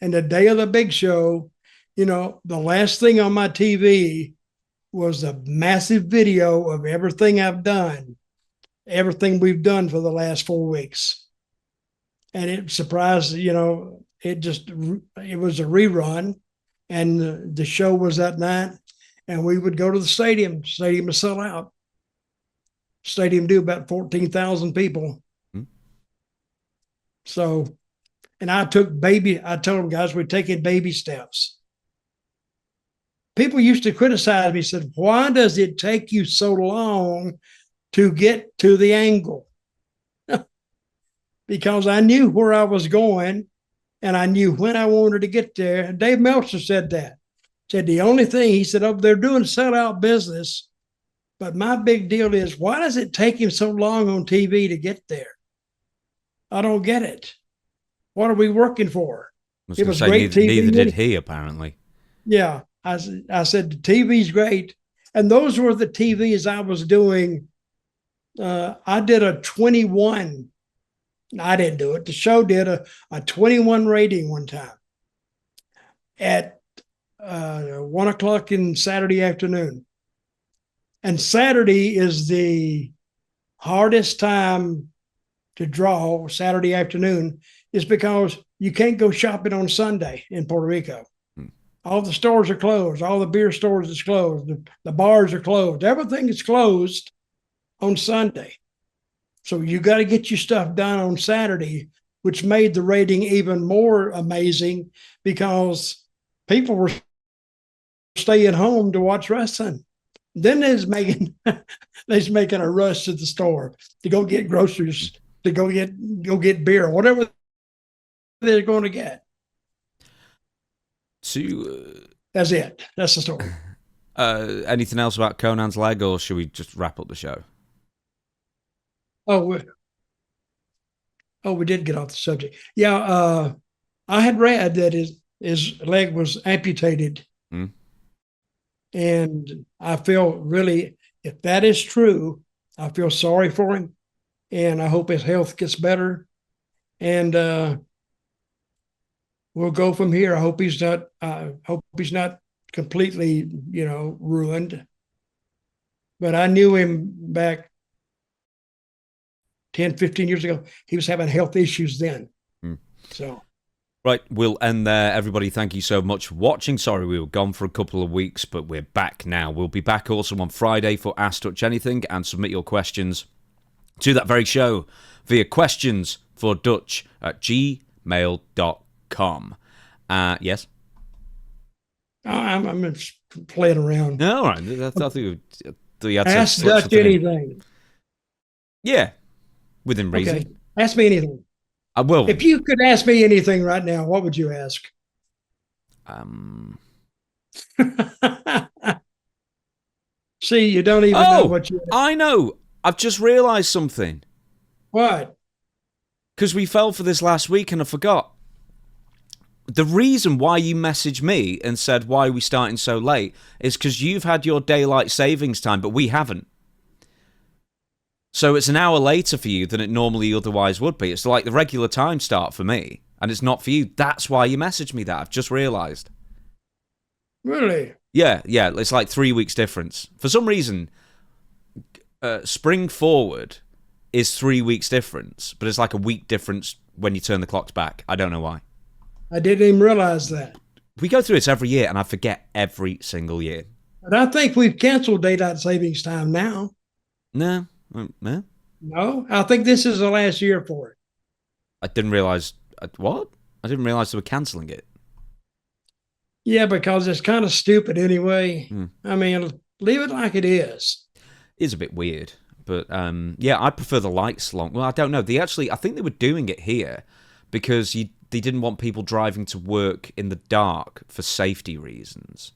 and the day of the big show, the last thing on my TV was a massive video of everything I've done, everything we've done for the last 4 weeks. And it surprised, it was a rerun, and the show was that night, and we would go to the stadium to sell out. Stadium do about 14,000 people. So, and I told them, guys, we're taking baby steps. People used to criticize me, said, why does it take you so long to get to the angle? Because I knew where I was going and I knew when I wanted to get there. And Dave Meltzer said that. Said the only thing, he said, they're doing sellout business, but my big deal is, why does it take him so long on TV to get there? I don't get it. What are we working for? It was great TV. Neither did he, apparently. Yeah. I said, the TV's great. And those were the TVs I was doing. I did a 21. I didn't do it. The show did a 21 rating one time at 1 o'clock in Saturday afternoon. And Saturday is the hardest time to draw. Saturday afternoon is because you can't go shopping on Sunday in Puerto Rico. All the stores are closed. All the beer stores is closed. The bars are closed. Everything is closed on Sunday. So you got to get your stuff done on Saturday, which made the rating even more amazing because people were staying home to watch wrestling. Then they's making a rush to the store to go get groceries, to go get beer, whatever they're going to get. That's it. That's the story. Anything else about Konann's leg, or should we just wrap up the show? We did get off the subject. Yeah, I had read that his leg was amputated. And I feel really, if that is true, I feel sorry for him, and I hope his health gets better. And we'll go from here. I hope he's not completely, ruined. But I knew him back 10, 15 years ago. He was having health issues then. So. Right, we'll end there. Everybody, thank you so much for watching. Sorry we were gone for a couple of weeks, but we're back now. We'll be back also on Friday for Ask Dutch Anything, and submit your questions to that very show via questionsfordutch@gmail.com. Yes? I'm playing around. No, all right. I thought you had Ask Dutch anything. Yeah, within reason. Okay. Ask me anything. I will. If you could ask me anything right now, what would you ask? See, you don't even know what you... I know. I've just realised something. What? Because we fell for this last week and I forgot. The reason why you messaged me and said, why are we starting so late, is because you've had your daylight savings time, but we haven't. So it's an hour later for you than it normally otherwise would be. It's like the regular time start for me, and it's not for you. That's why you messaged me that. I've just realised. Really? Yeah. It's like 3 weeks difference. For some reason, spring forward is 3 weeks difference, but it's like a week difference when you turn the clocks back. I don't know why. I didn't even realize that. We go through this every year, and I forget every single year. But I think we've canceled daylight savings time now. No. No, I think this is the last year for it. I didn't realise... What? I didn't realise they were cancelling it. Yeah, because it's kind of stupid anyway. I mean, leave it like it is. It is a bit weird. But, yeah, I prefer the lights long. Well, I don't know. I think they were doing it here because they didn't want people driving to work in the dark for safety reasons.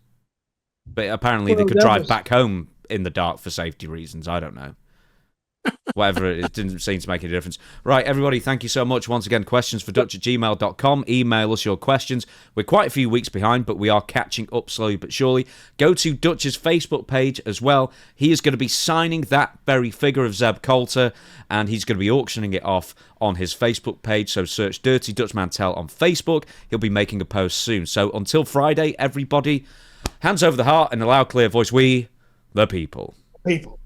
But apparently they could drive back home in the dark for safety reasons. I don't know. Whatever, it didn't seem to make any difference. Right, everybody, thank you so much. Once again, questions for Dutch@gmail.com. Email us your questions. We're quite a few weeks behind, but we are catching up slowly but surely. Go to Dutch's Facebook page as well. He is going to be signing that very figure of Zeb Colter, and he's going to be auctioning it off on his Facebook page. So search Dirty Dutch Mantell on Facebook. He'll be making a post soon. So until Friday, everybody, hands over the heart and a loud, clear voice, we, the people. People.